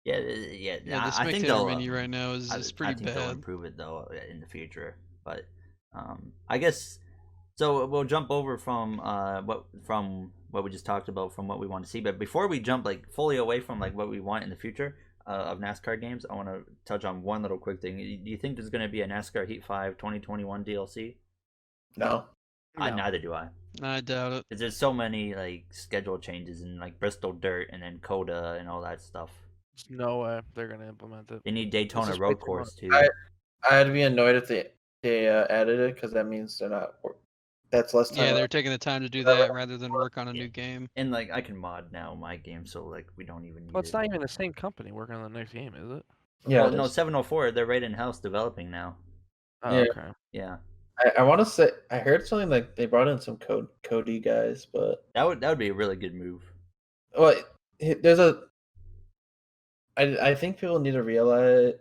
Yeah, Yeah, the I think spectator they'll menu right now is I pretty think they'll bad. improve it though in the future. But I guess so. We'll jump over from what we just talked about from what we want to see. But before we jump like fully away from like what we want in the future of NASCAR games, I want to touch on one little quick thing. Do you think there's going to be a NASCAR Heat 5 2021 DLC? No. No. Neither do I. I doubt it. Because there's so many like schedule changes in like Bristol Dirt and then Coda and all that stuff. There's no way they're gonna implement it. They need Daytona is way Road too Course much. too. I'd be annoyed if they added it, because that means they're not. That's less time. Yeah, they're taking the time to do that rather than work on a new game. And like I can mod now my game, so like we don't even need Well, it's it. not even the same company working on the next game, is it? Yeah. Well, no, 704. They're right in house developing now. Oh, Yeah. okay. Yeah, I want to say I heard something like they brought in some Cody guys, but that would be a really good move. well, there's a. I think people need to realize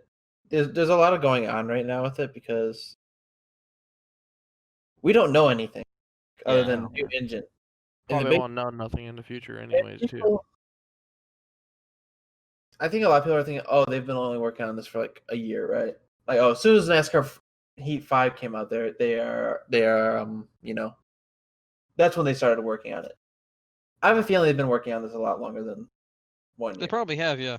there's a lot of going on right now with it, because we don't know anything other Yeah. than new engine. And the Probably big- won't know nothing in the future, and anyways. Too. people- I think a lot of people are thinking, oh, they've been only working on this for like a year, right? Like, oh, as soon as NASCAR Heat 5 came out, they are that's when they started working on it. I have a feeling they've been working on this a lot longer than 1 They year. probably have, yeah.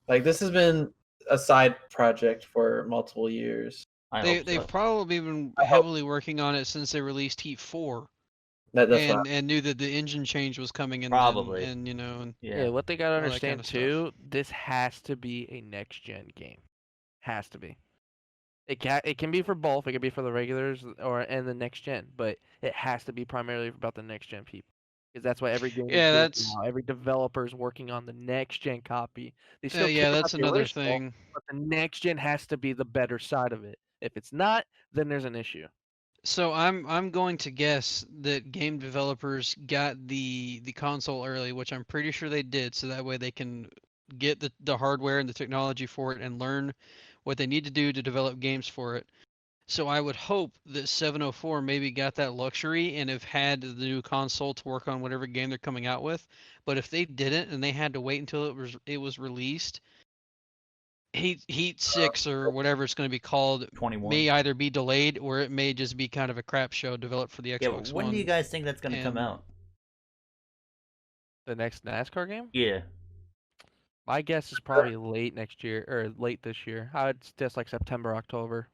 Like, this has been a side project for multiple years. They've probably been I hope- heavily working on it since they released Heat 4 That's what and knew that the engine change was coming in. Probably. And and Yeah, what they gotta all that understand kinda stuff. too, this has to be a next gen game. Has to be. It can be for both. It can be for the regulars and the next gen, but it has to be primarily about the next gen people, because that's why every game is Yeah, doing that's now. Every developer is working on the next gen copy. They still yeah, care about that's the another original, thing. but the next gen has to be the better side of it. If it's not, then there's an issue. So I'm going to guess that game developers got the console early, which I'm pretty sure they did, so that way they can get the hardware and the technology for it and learn what they need to do to develop games for it. So I would hope that 704 maybe got that luxury and have had the new console to work on whatever game they're coming out with. But if they didn't and they had to wait until it was released, Heat 6 or whatever it's going to be called 21. may either be delayed or it may just be kind of a crap show developed for the Xbox When One. do you guys think that's going to come and- out? The next NASCAR game? Yeah. My guess is probably late next year or late this year. It's just like September, October.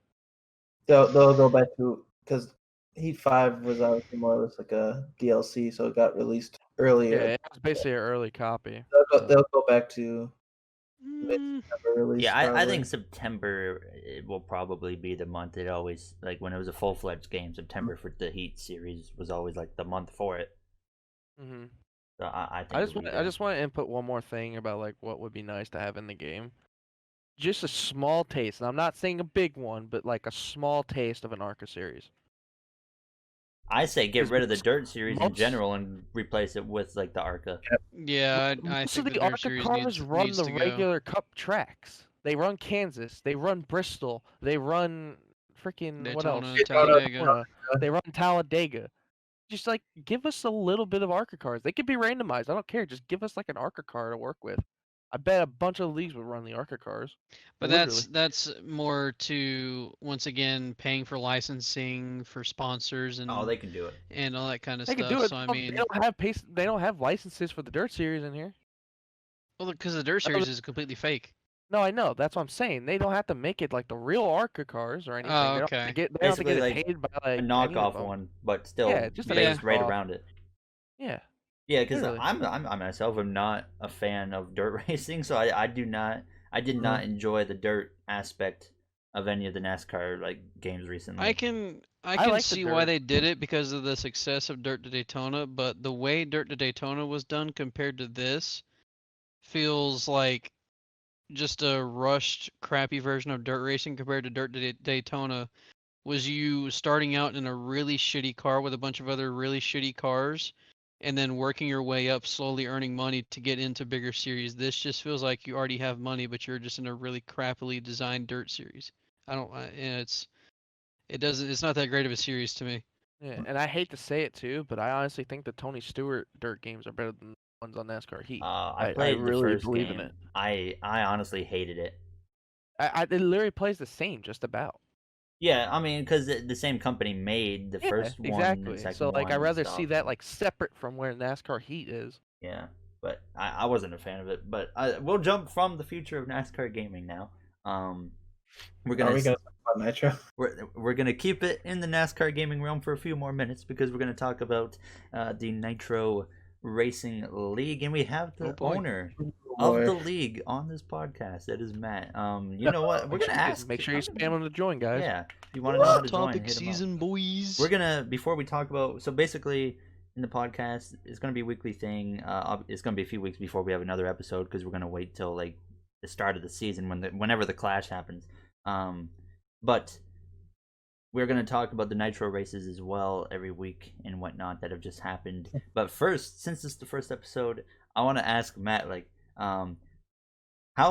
They'll go back to because Heat 5 was obviously more or less like a DLC, so it got released Yeah, earlier. it was basically an early copy. They'll go back to Mm, mid-September release. Yeah, I probably. think September it will probably be the month. It always like when it was a full fledged game. September for the Heat series was always like the month for it. Mm-hmm. So I think I it'll be I good. just want to input one more thing about like what would be nice to have in the game. Just a small taste, and I'm not saying a big one, but like a small taste of an ARCA series. I say get 'Cause rid of the Dirt series in most- general and replace it with like the ARCA. yeah, I Most of think the the Dirt ARCA series cars run needs the to go. regular Cup tracks. They run Kansas. They run Bristol. They run freaking what else? Daytona, Talladega. They run Talladega. Just like give us a little bit of ARCA cars. They could be randomized. I don't care. Just give us like an ARCA car to work with. I bet a bunch of leagues would run the ARCA cars. But Literally. that's more to once again paying for licensing for sponsors and Oh, they can do it. and all that kind of They stuff. can do it. So I They mean, don't have They don't have licenses for the Dirt Series in here. well, because the Dirt series is completely fake. No, I know. That's what I'm saying. They don't have to make it like the real ARCA cars or anything. Oh, They don't okay. have to get. They don't have to Basically, get like, it paid by like A any of knockoff them. one, but still Yeah, just a based right knockoff. around it. Yeah. Yeah, because Literally. I myself am not a fan of dirt racing, so I did not enjoy the dirt aspect of any of the NASCAR like games recently. I can like the see why Dirt. they did it because of the success of Dirt to Daytona, but the way Dirt to Daytona was done compared to this feels like just a rushed, crappy version of dirt racing compared to Dirt to Daytona. Was you starting out in a really shitty car with a bunch of other really shitty cars, and then working your way up, slowly earning money to get into bigger series? This just feels like you already have money, but you're just in a really crappily designed dirt series. I don't. It doesn't. It's not that great of a series to me. Yeah, and I hate to say it too, but I honestly think the Tony Stewart Dirt games are better than the ones on NASCAR Heat. I I played the really first believe game. in it. I honestly hated it. It literally plays the same, just about. Yeah, I mean, because the same company made the first one exactly. and second So like, one. I'd and rather stuff. see that like separate from where NASCAR Heat is. Yeah, but I wasn't a fan of it. But we'll jump from the future of NASCAR gaming now. We're Are gonna we gonna talk about Nitro? we're gonna keep it in the NASCAR gaming realm for a few more minutes because we're gonna talk about the Nitro Racing League, and we have the owner of the league on this podcast. That is Matt. You know what? We're gonna ask. Make sure you spam him to join, guys. Yeah, if you want to know how to join, Topic hit him up. season, boys. We're gonna before we talk about so basically in the podcast it's gonna be a weekly thing. It's gonna be a few weeks before we have another episode because we're gonna wait till like the start of the season whenever the clash happens. But we're gonna talk about the Nitro races as well every week and whatnot that have just happened. But first, since it's the first episode, I want to ask Matt like, how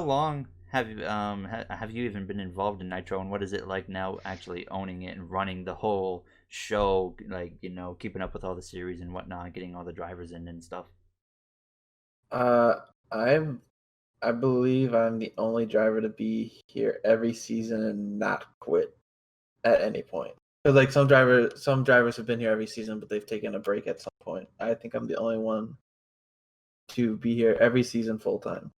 long have you even been involved in Nitro, and what is it like now actually owning it and running the whole show, like, you know, keeping up with all the series and whatnot, getting all the drivers in and stuff? I believe I'm the only driver to be here every season and not quit at any point. Because like some drivers have been here every season, but they've taken a break at some point. I think I'm the only one to be here every season full time.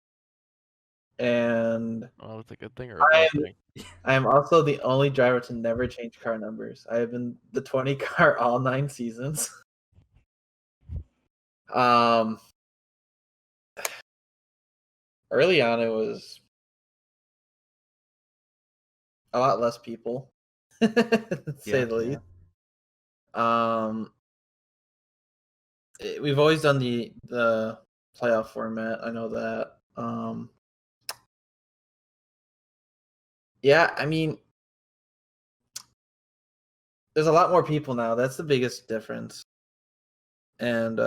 And Oh, that's a good thing or a bad thing? I am also the only driver to never change car numbers. I have been the 20 car all 9 seasons. Early on, it was a lot less people, to say the least. We've always done the playoff format. I know that. Yeah, I mean, there's a lot more people now. That's the biggest difference. And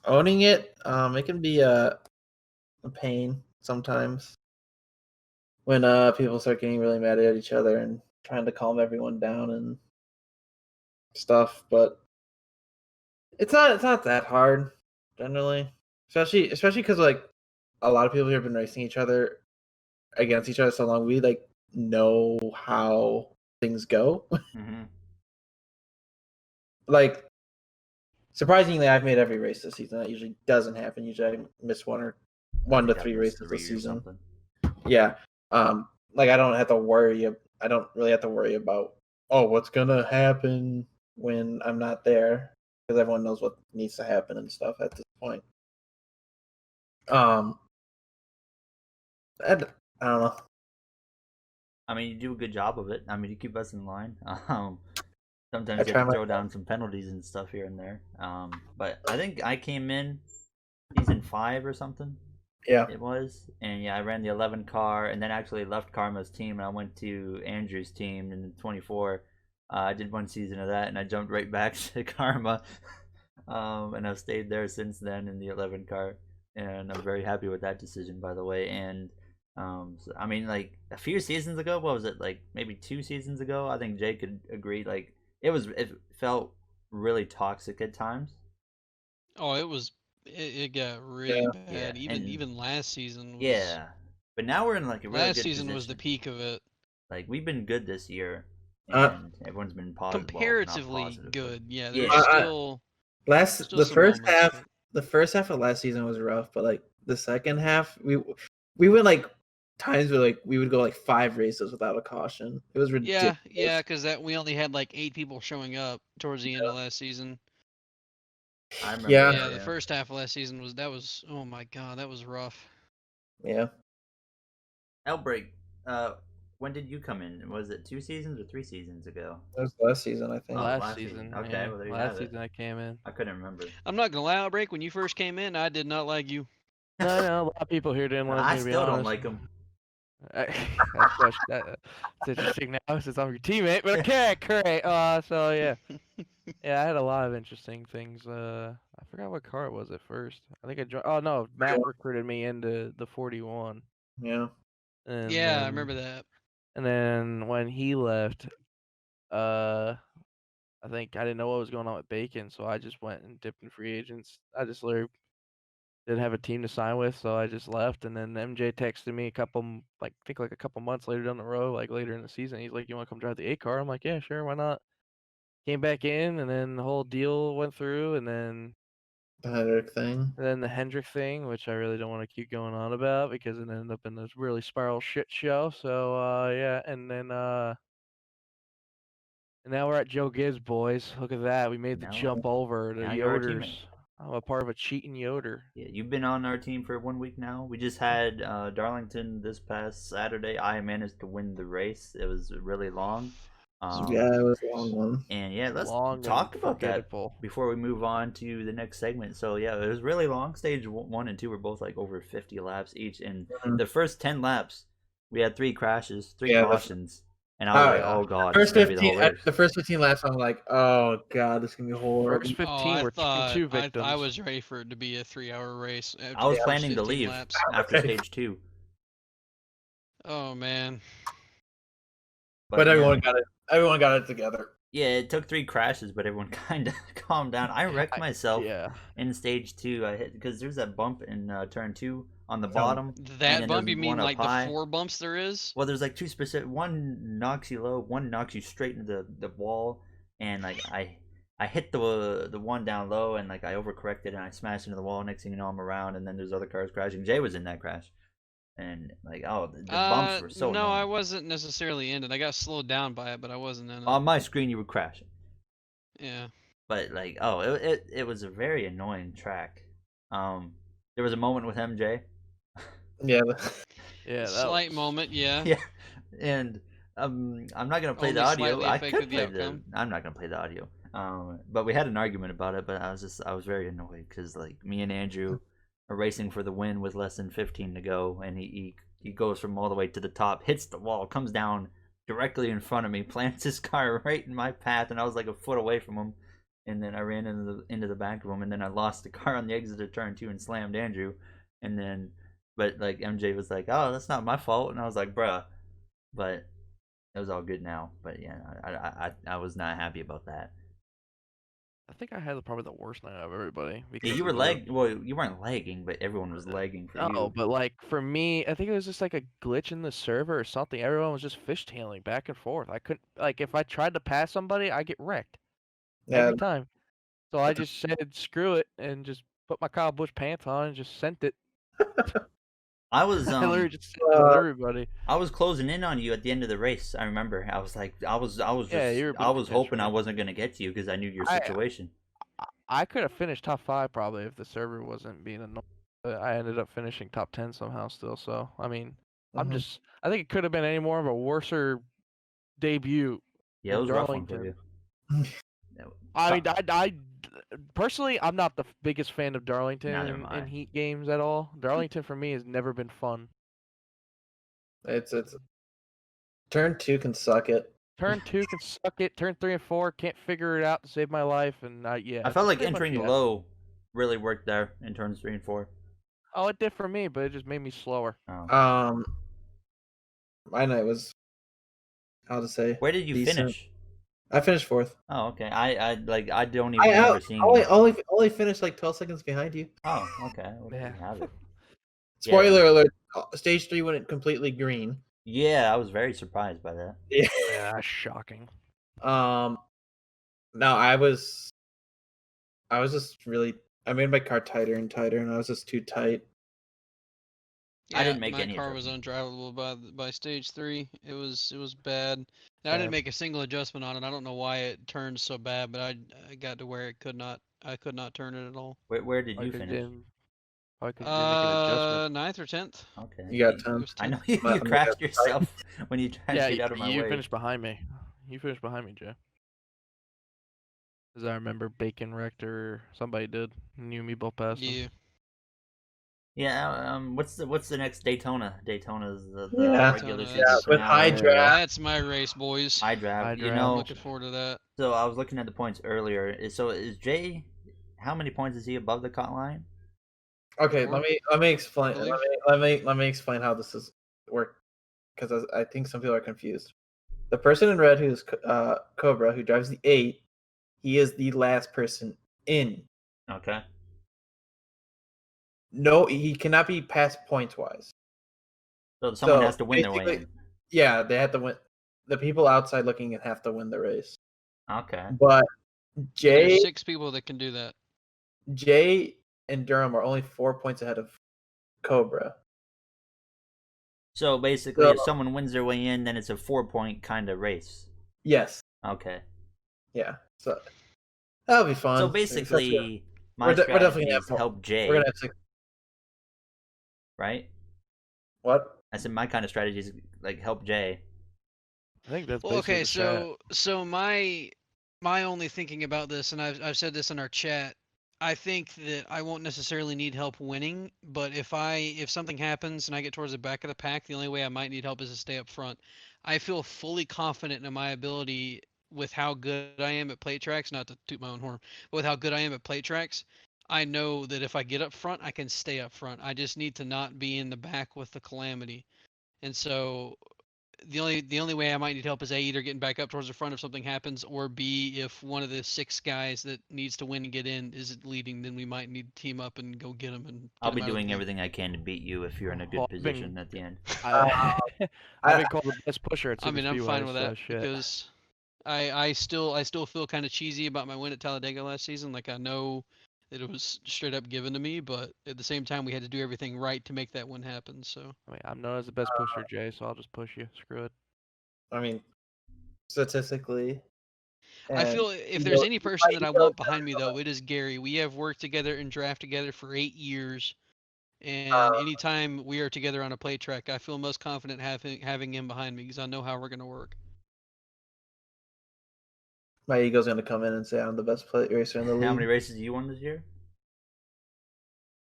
owning it, it can be a pain sometimes when people start getting really mad at each other and trying to calm everyone down and stuff. But it's not that hard generally, especially because like a lot of people here have been racing each other against each other so long. We like know how things go. Mm-hmm. Like surprisingly, I've made every race this season. That usually doesn't happen. Usually, I miss one to I three missed races 3 this or season. something. Yeah. Like I don't have to worry. I don't really have to worry about what's gonna happen when I'm not there, because everyone knows what needs to happen and stuff at this point. I don't know. I mean, you do a good job of it. I mean, you keep us in line. Sometimes I you try have to my throw down some penalties and stuff here and there. But I think I came in season 5 or something. Yeah. It was, and yeah, I ran the 11 car, and then actually left Karma's team, and I went to Andrew's team in the 24. I did 1 season of that, and I jumped right back to Karma, and I've stayed there since then in the 11 car, and I'm very happy with that decision, by the way. And so, I mean, like a few seasons ago, what was it, like maybe 2 seasons ago? I think Jake could agree. Like it felt really toxic at times. Oh, it got really bad. Yeah, Even last season was. Yeah, but now we're in like a really Last good season position. was the peak of it. Like we've been good this year, Uh, and everyone's been positive. Comparatively well, not positive, good. Yeah, Yeah. there's still still the some first moments, half, but- the first half of last season was rough, but like the second half, we went like times where like we would go like 5 races without a caution. It was ridiculous. Yeah, because we only had like 8 people showing up towards the end of last season. I remember. Yeah. Yeah, the first half of last season was oh my god, that was rough. Yeah. Outbreak. When did you come in? Was it 2 seasons or 3 seasons ago? That was last season, I think. Oh, last season. Okay, Yeah. well there you last have it. season I came in. I couldn't remember. I'm not gonna lie, Outbreak, when you first came in, I did not like you. No, I know a lot of people here didn't like I me, to be still don't honest. like him. It's interesting now since I'm your teammate, but okay, great. So yeah, yeah, I had a lot of interesting things. I forgot what car it was at first. I think I joined. Oh no, Matt recruited me into the 41. Yeah. And Yeah, I then, remember that. And then when he left, I think I didn't know what was going on with Bacon, so I just went and dipped in free agents. I just literally didn't have a team to sign with, so I just left. And then MJ texted me a couple months later down the road, like later in the season. He's like, "You want to come drive the 8 car?" I'm like, "Yeah, sure, why not?" Came back in, and then the whole deal went through, and then The Hendrick thing. the Hendrick thing, which I really don't want to keep going on about because it ended up in this really spiral shit show. So yeah, and then and now we're at Joe Gibbs, boys. Look at that. We made the jump over to now you're our Yoders. teammate. I'm a part of a cheating Yoder. Yeah, you've been on our team for 1 week now. We just had Darlington this past Saturday. I managed to win the race. It was really long. Yeah, it was a long one. And yeah, let's Long talk and about that forgettable. before we move on to the next segment. So yeah, it was really long. Stage 1 and 2 were both like over 50 laps each, and the first 10 laps we had 3 crashes, 3 cautions, and I was like, oh god, First it's gonna be the whole 15, race. the first 15 laps, I'm like, oh god, this is gonna be horrible. First 15 I were thought 2 victims. I was ready for it to be a 3-hour race. I was after the first planning to 15 leave laps. after stage 2. Oh man. But yeah. everyone got it together. Yeah, it took 3 crashes, but everyone kind of calmed down. I wrecked myself in stage 2. I hit because there's that bump in turn 2 on the bottom. That bump, you mean like the 4 bumps there is? Well, there's like 2 specific. One knocks you low, one knocks you straight into the wall, and like I hit the one down low, and like I overcorrected and I smashed into the wall. Next thing you know, I'm around, and then there's other cars crashing. Jay was in that crash. And like, oh, the bumps were so no, annoying. I wasn't necessarily in it. I got slowed down by it, but I wasn't in it. On my screen, you were crashing. Yeah. But like, oh, it was a very annoying track. There was a moment with MJ. Yeah. Yeah. Slight moment, yeah. Yeah, and I'm not gonna play Only the audio. slightly I affected could the play outcome. I'm not gonna play the audio. But we had an argument about it. But I was very annoyed because like me and Andrew are racing for the win with less than 15 to go, and he goes from all the way to the top, hits the wall, comes down directly in front of me, plants his car right in my path, and I was like a foot away from him, and then I ran into the back of him, and then I lost the car on the exit of turn 2 and slammed Andrew, and then but like MJ was like, oh, that's not my fault, and I was like, bruh, but it was all good now. But yeah, I was not happy about that. I think I had probably the worst night of everybody. Yeah, you were well, you weren't lagging, but everyone was lagging for you. No, but like for me, I think it was just like a glitch in the server or something. Everyone was just fishtailing back and forth. I couldn't, like, if I tried to pass somebody, I get wrecked every time. So I just said screw it and just put my Kyle Busch pants on and just sent it. I was I literally just sent it with everybody. I was closing in on you at the end of the race. I remember. I was like, I was Yeah, just, you were I about to was catch hoping me. I wasn't gonna get to you because I knew your I- situation. I could have finished top 5 probably if the server wasn't being annoying. But I ended up finishing top 10 somehow still. So I mean, I think it could have been any more of a worser debut Yeah, it in was a rough one for you. Darlington. I mean, I personally, I'm not the biggest fan of Darlington Neither am I. in heat games at all. Darlington for me has never been fun. It's turn 2 can suck it. Turn 2 can suck it. Turn 3 and 4 can't figure it out to save my life, and yeah. I felt like pretty much, entering yeah. low really worked there in turns 3 and 4. Oh, it did for me, but it just made me slower. Oh. My night was, how to say, Where did you decent. finish? I finished 4th. Oh, okay. I don't even remember seeing you. only finished like 12 seconds behind you. Oh, okay. Well, there you Yeah. have it. Spoiler alert! Stage 3 went completely green. Yeah, I was very surprised by that. Yeah. Yeah, that's shocking. No, I was just really. I made my car tighter and tighter, and I was just too tight. Yeah, I didn't make my any car was adjustments. undrivable by stage 3. It was bad. And I Same. didn't make a single adjustment on it. I don't know why it turned so bad, but I got to where I could not turn it at all. Where did Why you could finish? Why couldn't you make an adjustment? 9th or 10th. Okay. You got It 10. was I 10th. know you, I'm you gonna crashed have to yourself when you tried Yeah, to get out of my you way. finished behind me. You finished behind me, Jay. Because I remember Bacon wrecked or somebody did. You and me both passed him. Yeah. Yeah. What's the next Daytona? Daytona's the Yeah. regular Daytona, season that's- with high finale. draft. That's my race, boys. High draft. High You draft. know. I'm looking forward to that. So I was looking at the points earlier. So is Jay? How many points is he above the cut line? Okay, Four, let me explain. I believe. Let me explain how this is work, because I think some people are confused. The person in red, who's Cobra, who drives the 8, he is the last person in. Okay. No, he cannot be passed points wise. So someone has to win their way in. Yeah, they have to win. The people outside looking in have to win the race. Okay. But There's 6 people that can do that. Jay and Durham are only 4 points ahead of Cobra. So basically, So- if someone wins their way in, then it's a 4-point kind of race. Yes. Okay. Yeah. So that'll be fun. So Except basically, my we're definitely strategy gonna is have- help Jay, we're gonna have 6. right? What? I said my kind of strategy is like help Jay. I think that's Well, basically okay, the chat. so my only thinking about this, and I've said this in our chat, I think that I won't necessarily need help winning, but if something happens and I get towards the back of the pack, the only way I might need help is to stay up front. I feel fully confident in my ability with how good I am at plate tracks, not to toot my own horn, but with how good I am at plate tracks. I know that if I get up front, I can stay up front. I just need to not be in the back with the calamity. And so the only way I might need help is A, either getting back up towards the front if something happens, or B, if one of the 6 guys that needs to win and get in isn't leading, then we might need to team up and go get them and get I'll be 'em out of the doing lead. everything I can to beat you if you're in a good Well, I've been- position at the end. I've I- been called the best pusher at I Super mean, I'm Speedway, fine with so that shit. because I still feel kind of cheesy about my win at Talladega last season. Like I know that it was straight up given to me, but at the same time we had to do everything right to make that win happen. So I mean, I'm known as the best pusher, Jay, so I'll just push you. Screw it. I mean, statistically. I and feel if you there's know- any person that I you know- want behind me though, it is Gary. We have worked together and draft together for 8 years. And anytime we are together on a play track, I feel most confident having him behind me because I know how we're gonna work. My ego's gonna come in and say I'm the best racer in the league. How many races do you won this year?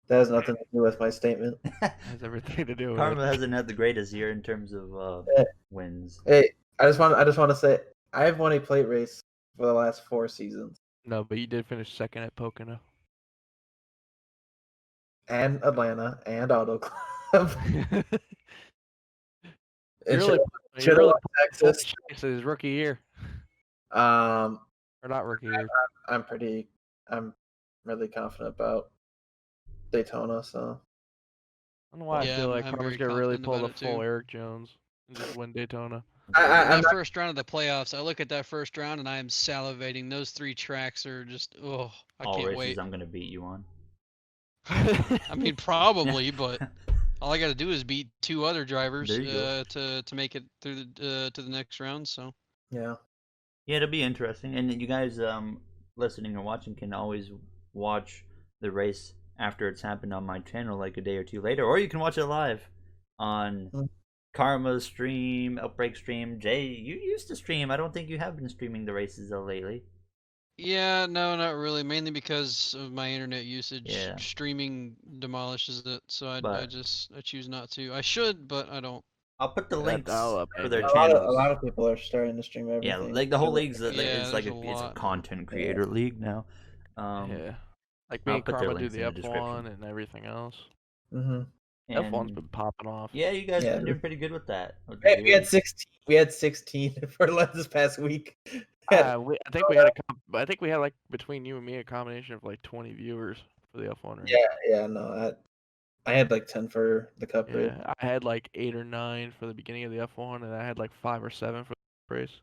That has nothing to do with my statement. It has everything to do with Karma it. hasn't had the greatest year in terms of Eh. wins. Hey, I just want to say I have won a plate race for the last 4 seasons, No, but you did finish second at Pocono. and Atlanta, and Auto Club, You're and really, Texas. It's his rookie year, Um, or not rookie year. I'm really confident about Daytona. So I don't know why Yeah, I feel like I'm Karma's very gonna really confident pull about the it, full too. Eric Jones and just win Daytona. I'm That not, first round of the playoffs, I look at that first round and I am salivating. Those 3 tracks are just, oh, I All can't races wait. I'm gonna beat you on. I mean, probably, but all I got to do is beat 2 other drivers There you go. to make it through to the next round. So yeah. Yeah, it'll be interesting. And you guys listening or watching can always watch the race after it's happened on my channel like a day or two later, or you can watch it live on Mm. Karma's stream, Outbreak stream. Jay, you used to stream. I don't think you have been streaming the races though lately. yeah, no, not really. Mainly because of my internet usage. Yeah. Streaming demolishes it, so I But choose not to. I should, but I don't. I'll put the That links dial-up for ain't their it. channels. A lot of people are starting to stream Yeah, everything. like the whole league's Yeah, it's like there's a it's a lot. content creator league now. Yeah. Like me I'll and put their Karma do links in the the F1 description. and everything else. Mm-hmm. F1's And been popping off. yeah, you guys Yeah, have been doing pretty good with that. With the We had viewers. 16. We had 16 for this past week. I think we had I think we had like between you and me a combination of like 20 viewers for the F1 race. Yeah, no, I had like 10 for the cup race. Yeah, I had like 8 or 9 for the beginning of the F1, and I had like 5 or 7 for the race.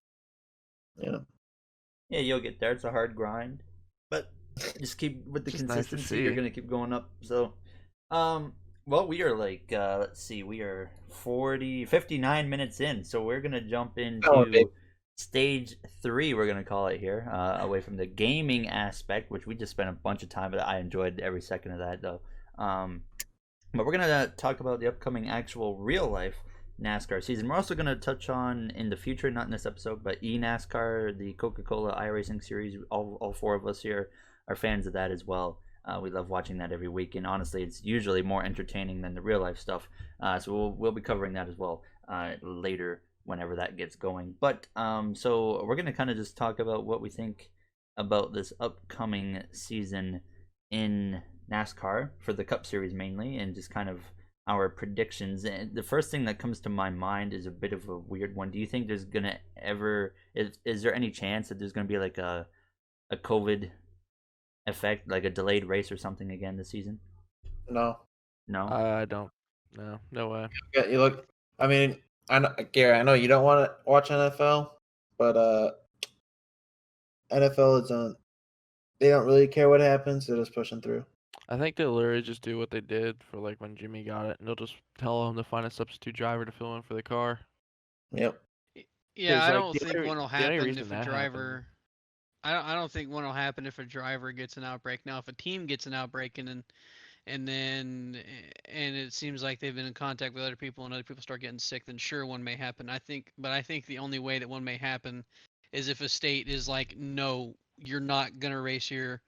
Yeah. Yeah, you'll get there. It's a hard grind, but just keep with the Just nice to consistency. You're see. gonna keep going up. So, well, we are like, let's see, we are 59 minutes in. So we're gonna jump into baby. stage 3. We're gonna call it here, away from the gaming aspect, which we just spent a bunch of time. But I enjoyed every second of that, though. But we're gonna talk about the upcoming actual real life NASCAR season. We're also gonna touch on in the future, not in this episode, but eNASCAR, the Coca-Cola iRacing series. All 4 of us here are fans of that as well. We love watching that every week, and honestly, it's usually more entertaining than the real life stuff. So we'll be covering that as well later whenever that gets going. But so we're gonna kind of just talk about what we think about this upcoming season in NASCAR for the Cup Series mainly, and just kind of our predictions. And the first thing that comes to my mind is a bit of a weird one. Do you think there's gonna ever is there any chance that there's gonna be like a COVID effect, like a delayed race or something again this season? No. No. I don't. No way. Yeah, you look. I mean, I know, Gary. I know you don't want to watch NFL, but NFL is on. They don't really care what happens. They're just pushing through. I think they'll literally just do what they did for like when Jimmy got it, and they'll just tell him to find a substitute driver to fill in for the car. Yep. Yeah, 'Cause, I like, don't the think only- one will the only happen reason if a that driver. I don't think one will happen if a driver gets an outbreak. Now, if a team gets an outbreak and then it seems like they've been in contact with other people and other people start getting sick, then sure, one may happen. I think the only way that one may happen is if a state is like, no, you're not gonna race here.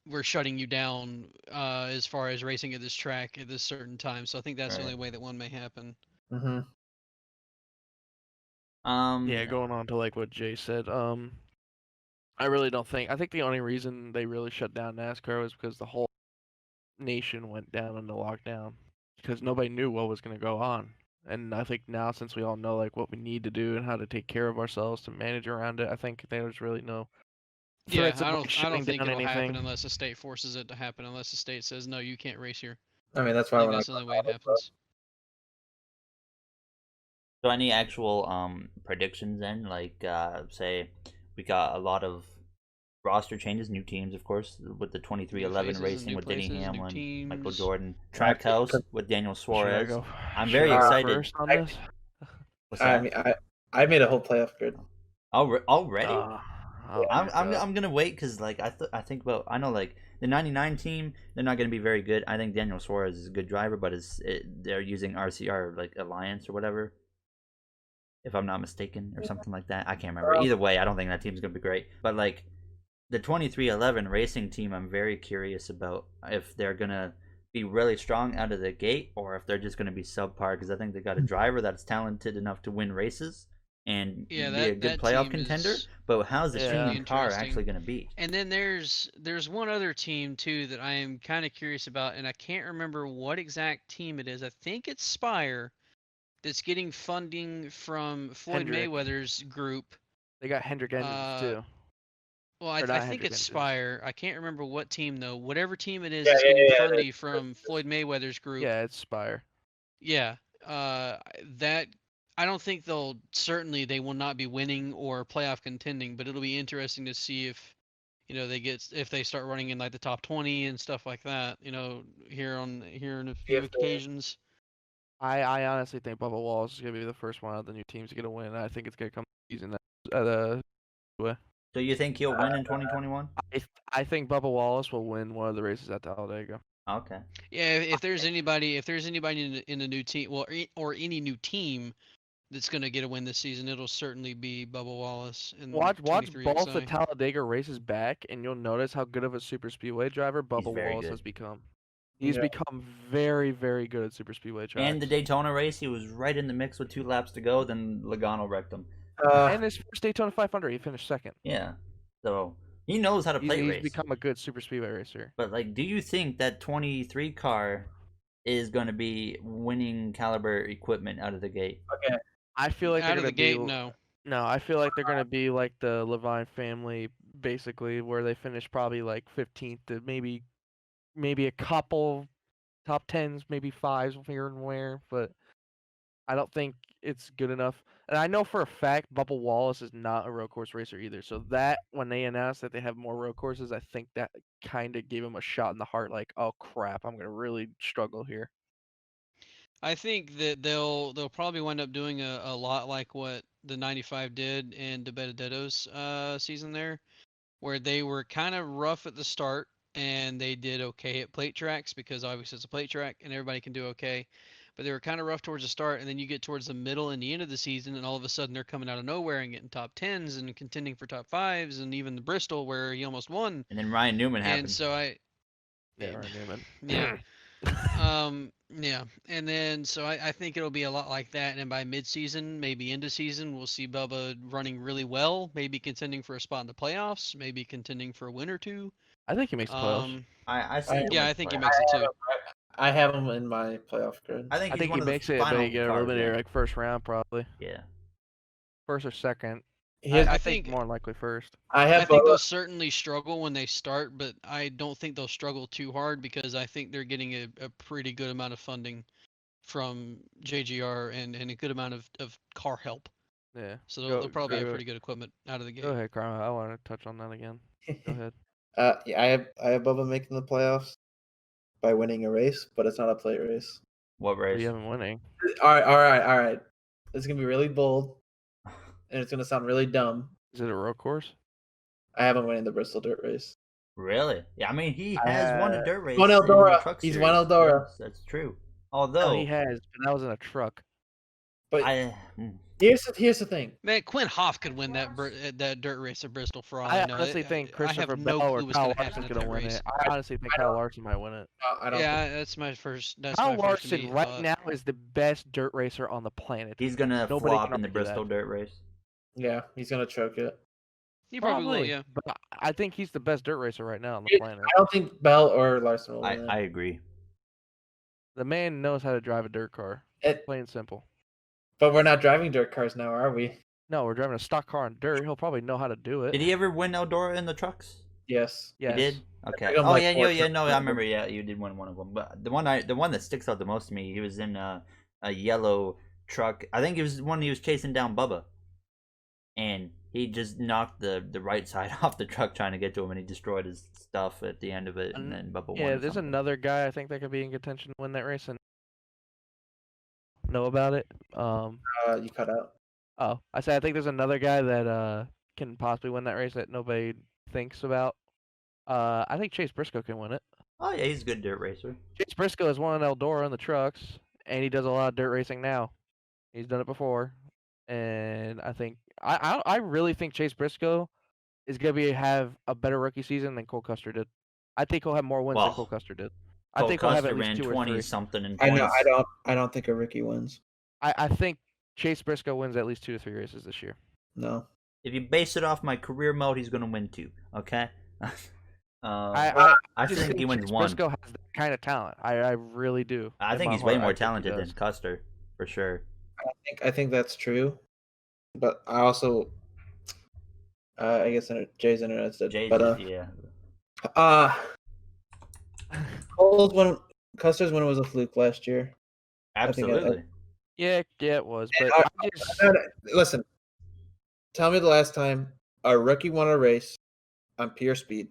We're shutting you down as far as racing at this track at this certain time. So I think that's the Right. only way that one may happen. Mm-hmm. Yeah, going on to like what Jay said. I really don't think. I think the only reason they really shut down NASCAR was because the whole nation went down into lockdown because nobody knew what was going to go on. And I think now, since we all know like what we need to do and how to take care of ourselves to manage around it, I think there's really no Yeah, threats of I like, don't shutting think down it'll happen anything. unless the state forces it to happen. Unless the state says no, you can't race here. I mean, that's I why think when that's the only way it happens. So any actual predictions then? Like say we got a lot of roster changes, new teams, of course, with the 2311 faces and racing new with Denny places, new Hamlin, Michael teams. Jordan, Trackhouse with Daniel Should I Suarez. go? I'm should very I go excited. first on this. What's I that? mean, I made a whole playoff grid. Already? Oh my God. I'm gonna wait because like I think about, I know like the '99 team, they're not gonna be very good. I think Daniel Suarez is a good driver, but they're using RCR like Alliance or whatever, if I'm not mistaken, or something like that. I can't remember. Either way, I don't think that team's gonna be great. But like the 2311 racing team, I'm very curious about if they're gonna be really strong out of the gate or if they're just gonna be subpar, because I think they got a driver that's talented enough to win races and Yeah, be a that good playoff team contender. is But how's the Yeah. streaming car interesting. actually gonna be? And then there's one other team too that I am kind of curious about, and I can't remember what exact team it is. I think it's Spire that's getting funding from Floyd Hendrick. Mayweather's group. They got Hendrick engines too. Well, Or I not think Hendrick it's engines. Spire. I can't remember what team though. Whatever team it is Yeah, that's yeah, getting yeah, funding from Floyd Mayweather's group. Yeah, it's Spire. Yeah. That I don't think they will not be winning or playoff contending, but it'll be interesting to see if if they start running in like the top 20 and stuff like that. Here in a few If they- occasions. I honestly think Bubba Wallace is gonna be the first one of the new teams to get a win. I think it's gonna come using that way. So you think he'll win in 2021? I think Bubba Wallace will win one of the races at Talladega. Okay. Yeah, if there's anybody in a new team, well, or any new team that's gonna get a win this season, it'll certainly be Bubba Wallace. In Watch 23 both the XI. Talladega races back, and you'll notice how good of a super speedway driver Bubba very Wallace good. has become. He's Yeah. become very, very good at super speedway tracks. And the Daytona race, he was right in the mix with 2 laps to go. Then Logano wrecked him. And his first Daytona 500, he finished second. Yeah. So he knows how to play He's race. become a good super speedway racer. But like, do you think that 23 car is going to be winning caliber equipment out of the gate? Okay. I feel like Out they're of the gonna gate, be no. No, I feel like they're gonna be like the Levine family, basically, where they finish probably like 15th to maybe a couple top 10s, maybe 5s here and where, but I don't think it's good enough. And I know for a fact Bubba Wallace is not a road course racer either. So that when they announced that they have more road courses, I think that kind of gave him a shot in the heart. Like, oh crap, I'm gonna really struggle here. I think that they'll probably wind up doing a lot like what the 95 did in De Benedetto's season there, where they were kind of rough at the start and they did okay at plate tracks because obviously it's a plate track and everybody can do okay. But they were kind of rough towards the start, and then you get towards the middle and the end of the season, and all of a sudden they're coming out of nowhere and getting top 10s and contending for top 5s, and even the Bristol where he almost won. And then Ryan Newman happened. And so Yeah, Ryan Newman. yeah. Yeah, and then so I think it'll be a lot like that, and by mid-season, maybe end of season, we'll see Bubba running really well, maybe contending for a spot in the playoffs, maybe contending for a win or two. I think he makes the playoffs. I see. Yeah, I think he makes it too. I have him in my playoff grid. I think I he's think one he of the makes it, but final he get cars, eliminated yeah. like first round probably. Yeah. First or second. I think think more likely first. I think they'll certainly struggle when they start, but I don't think they'll struggle too hard because I think they're getting a pretty good amount of funding from JGR and a good amount of car help. Yeah. So they'll probably have pretty good equipment out of the gate. Go ahead, Karma. I want to touch on that again. Go ahead. Yeah, I have Bubba making the playoffs by winning a race, but it's not a plate race. What But race? you haven't winning. All right. This is gonna be really bold, and it's gonna sound really dumb. Is it a road course? I haven't winning the Bristol Dirt Race. Really? Yeah, I mean, he has won a dirt race. won in the Eldora. truck He's series. won Eldora. Yes, that's true. No, Although he has, but that was in a truck. But hmm. here's the thing. Man, Quinn Hoff could win that dirt race at Bristol for all I I know. honestly think Christopher I have no Bell or clue what's Kyle going to happen Larson's at gonna that win race. it. I honestly think Kyle Larson might win it. I don't. Yeah, that's my first. That's Kyle my first to Larson be, right now is the best dirt racer on the planet. He's gonna Nobody flop can in the argue that. Bristol dirt race. Yeah, he's gonna choke it. He probably will. Yeah. But I think he's the best dirt racer right now on the planet. I don't think Bell or Larson will win. I agree. The man knows how to drive a dirt car. It, Plain and simple. but we're not driving dirt cars now, are we? No, we're driving a stock car on dirt. He'll probably know how to do it. Did he ever win Eldora in the trucks? Yes. Yes. He did. Okay. I got Oh my yeah, fourth yeah, no, I truck. remember. Yeah, you did win one of them. But the one that sticks out the most to me, he was in a yellow truck. I think it was one he was chasing down Bubba, and he just knocked the right side off the truck trying to get to him, and he destroyed his stuff at the end of it, and then Bubba won. Yeah, or there's something. another guy I think that could be in contention to win that race and know about it. You cut out. Oh, I said I think there's another guy that can possibly win that race that nobody thinks about. I think Chase Briscoe can win it. Oh yeah, he's a good dirt racer. Chase Briscoe has won Eldora in the trucks, and he does a lot of dirt racing now. He's done it before, and I think I really think Chase Briscoe is gonna have a better rookie season than Cole Custer did. I think he'll have more wins than Well, Cole Custer did. Cole I think he'll have Custer at least ran 2 or 20 3. something in I points. know. I don't think a rookie wins. I think Chase Briscoe wins at least 2 to 3 races this year. No. If you base it off my career mode, he's gonna win 2. Okay. I just think he wins Chase 1. Briscoe has that kind of talent. I really do. I In think my he's way heart, more I think he talented does. than Custer, for sure. I think that's true, but I also, I guess Jay's internet's dead. Jay's, But yeah. Cole's win, Custer's win was a fluke last year. Absolutely. Yeah, it was. But I- I just Listen, tell me the last time a rookie won a race on pure speed,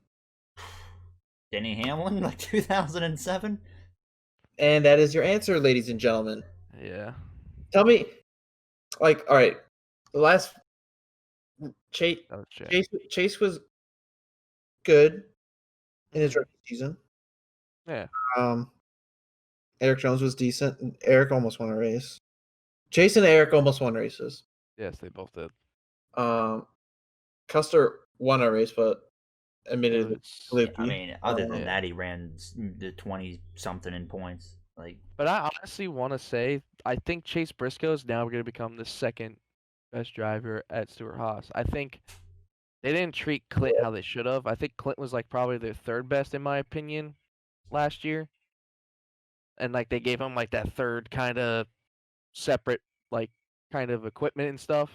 Denny Hamlin, like 2007. and that is your answer, ladies and gentlemen. yeah. Tell me, like, all right, the last Chase That was Jay. Chase was good in his Mhm. rookie season. Yeah. Eric Jones was decent. And Eric almost won a race. Chase and Eric almost won races. Yes, they both did. Custer won a race, but It admitted was, fluky. I mean, other than Yeah. that, he ran the 20 something in points. Like, but I honestly want to say I think Chase Briscoe is now going to become the second best driver at Stewart Haas. I think they didn't treat Clint how they should have. I think Clint was like probably their third best in my opinion last year, and like they gave him like that third kind of separate like kind of equipment and stuff.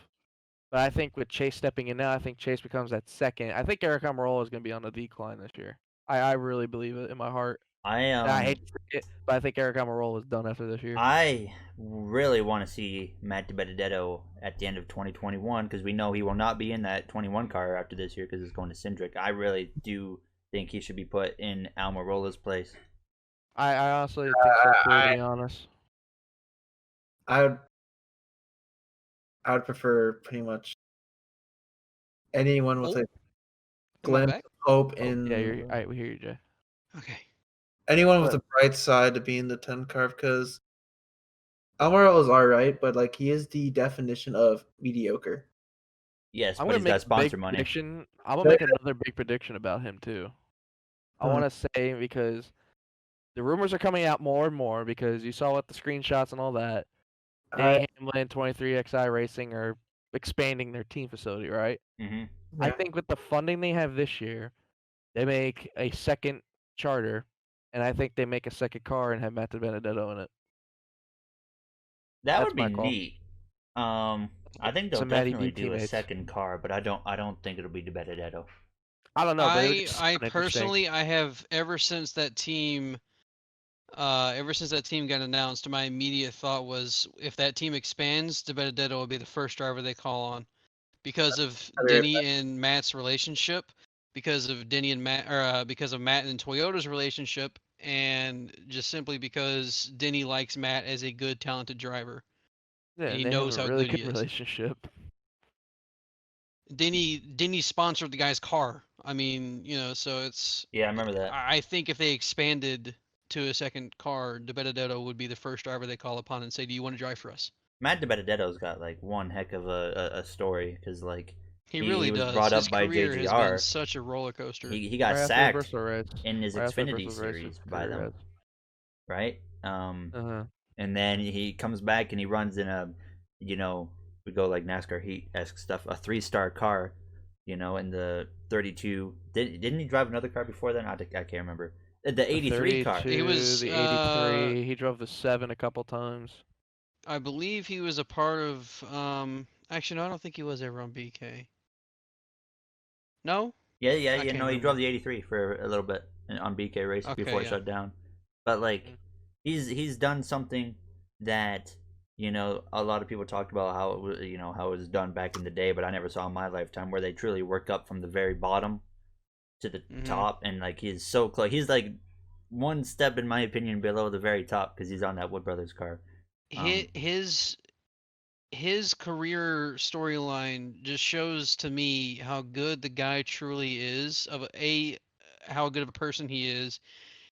But I think with Chase stepping in now, I think Chase becomes that second. I think Eric Almirola is going to be on the decline this year. I really believe it in my heart. I And I hate to say it, but I think Eric Almirola is done after this year. I really want to see Matt DiBenedetto at the end of 2021 because we know he will not be in that 21 car after this year because it's going to Cindric. I really do think he should be put in Almirola's place. I honestly think so too, to be honest. I would prefer pretty much anyone with Oh, a am I glimpse back? of hope Oh, in yeah, we hear you, Jay. Okay. anyone with a bright side to be in the 10 car because Almirola is all right, but like he is the definition of mediocre. Yes, I'm but gonna he's make got a big sponsor money. prediction. I'm gonna make another big prediction about him too. I Hmm. want to say because the rumors are coming out more and more because you saw what the screenshots and all that. I, Denny Hamlin, 23XI Racing are expanding their team facility, right? Hmm I yeah. think with the funding they have this year, they make a second charter, and I think they make a second car and have Matt Benedetto in it. That That's would be my call. neat. I think they'll Some Matty definitely D do a teammates. second car, but I don't think it'll be DiBenedetto. I don't know, but it would I just I sound interesting. personally I have ever since that team got announced, my immediate thought was if that team expands, DiBenedetto will be the first driver they call on because of Denny and Matt's relationship, because of Denny and Matt, or because of Matt and Toyota's relationship, and just simply because Denny likes Matt as a good, talented driver, Yeah, and he and they have knows a how really good he good is. relationship. Denny sponsored the guy's car. I mean, so it's. Yeah, I remember that. I think if they expanded to a second car, DiBenedetto would be the first driver they call upon and say, "Do you want to drive for us?" Matt DiBenedetto's got like one heck of a story because like He he really was does. brought His up by career has been JGR. such a roller coaster. He got Right after the sacked Bristol race. in his Right after the Xfinity Bristol race, his series by career them, has. right? Uh-huh. And then he comes back and he runs in a, we go like NASCAR heat esque stuff, a 3-star car, in the 32. Didn't he drive another car before then? I can't remember. The 83 car. He 32, was, the 83. He drove the 7 a couple times. I believe he was a part of. Actually, no, I don't think he was ever on BK. No, Yeah, I can't no, he drove remember. the 83 for a little bit on BK race before Okay, it yeah. shut down. But like, Mhm. he's done something that a lot of people talked about how how it was done back in the day, but I never saw in my lifetime where they truly work up from the very bottom to the Mhm. top, and like he's so close. He's like one step, in my opinion, below the very top because he's on that Wood Brothers car. His his career storyline just shows to me how good the guy truly is, how good of a person he is,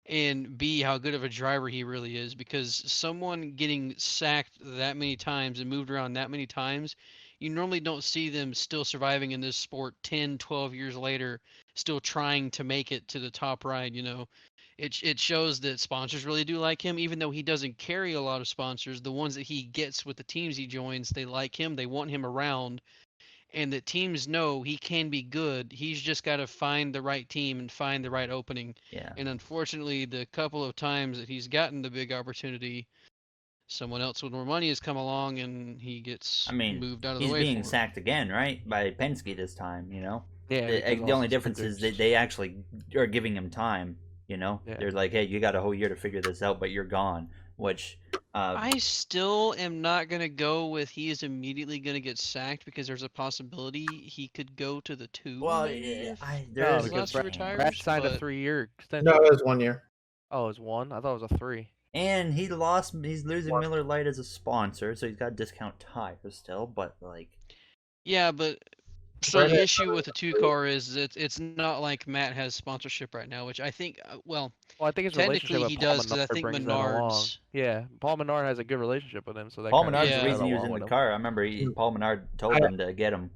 and B, how good of a driver he really is. Because someone getting sacked that many times and moved around that many times, you normally don't see them still surviving in this sport 10, 12 years later, still trying to make it to the top ride, It shows that sponsors really do like him, even though he doesn't carry a lot of sponsors. The ones that he gets with the teams he joins, they like him, they want him around, and that teams know he can be good. He's just got to find the right team and find the right opening. Yeah, And unfortunately, the couple of times that he's gotten the big opportunity, someone else with more money has come along and he I gets mean, moved out of the he's way being for it. sacked again, right, by Penske this time. Yeah, because The only Austin difference is that Cindric's. they actually are giving him time. Yeah. They're like, hey, you got a whole year to figure this out, but you're gone. which I still am not gonna go with he is immediately gonna get sacked because there's a possibility he could go to the 2 well, maybe if there No, is a because Keselowski chance. Brad retires, signed a but 3-year extension. No, it was 1 year. Oh, it was 1? I thought it was a 3. And he's losing Miller Lite as a sponsor, so he's got discount tires still, but like yeah, but so Brad the had issue with the 2 car is it's not like Matt has sponsorship right now, which I think Well, I think his technically relationship he with Paul does because I Menard think brings that along. Menards. Yeah, Paul Menard has a good relationship with him, so that Paul kind of Menard's the Yeah. reason he was along in with the him. car. I remember Paul Menard told him to get him.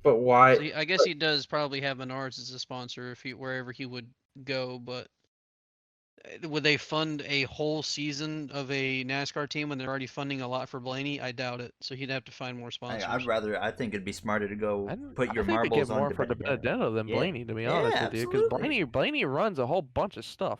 But why? So I guess he does probably have Menards as a sponsor if wherever he would go, but would they fund a whole season of a NASCAR team when they're already funding a lot for Blaney? I doubt it. So he'd have to find more sponsors. I think it'd be smarter to go put your I think they marbles get more on for DiBenedetto. than Yeah. Blaney, to be Yeah, honest with you, because absolutely. Blaney runs a whole bunch of stuff.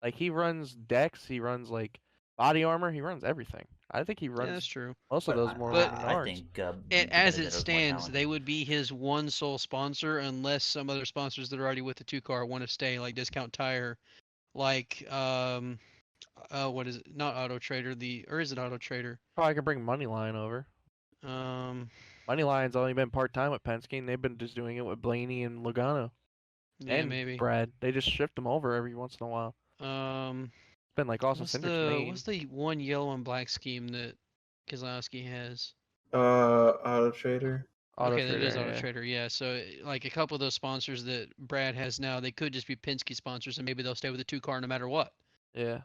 Like he runs decks, he runs like body armor, he runs everything. I think he Yeah, that's runs true. most of But those more But- than I Menards. think As it DiBenedetto's more stands, they talented. would be his one sole sponsor unless some other sponsors that are already with the 2 car want to stay, like Discount Tire, like what is it? Not Auto Trader, or is it Auto Trader? Probably can bring Moneyline over. Moneyline's only been part time with Penske, and they've been just doing it with Blaney and Logano Yeah, and maybe. Brad. They just shift them over every once in a while. It's been like Austin What's Cindric's what's the one yellow and black scheme that Keselowski has? Auto Trader. Auto Okay, that is Trader, Auto yeah. Trader, yeah. So like a couple of those sponsors that Brad has now, they could just be Penske sponsors, and maybe they'll stay with the 2 car no matter what. Yeah.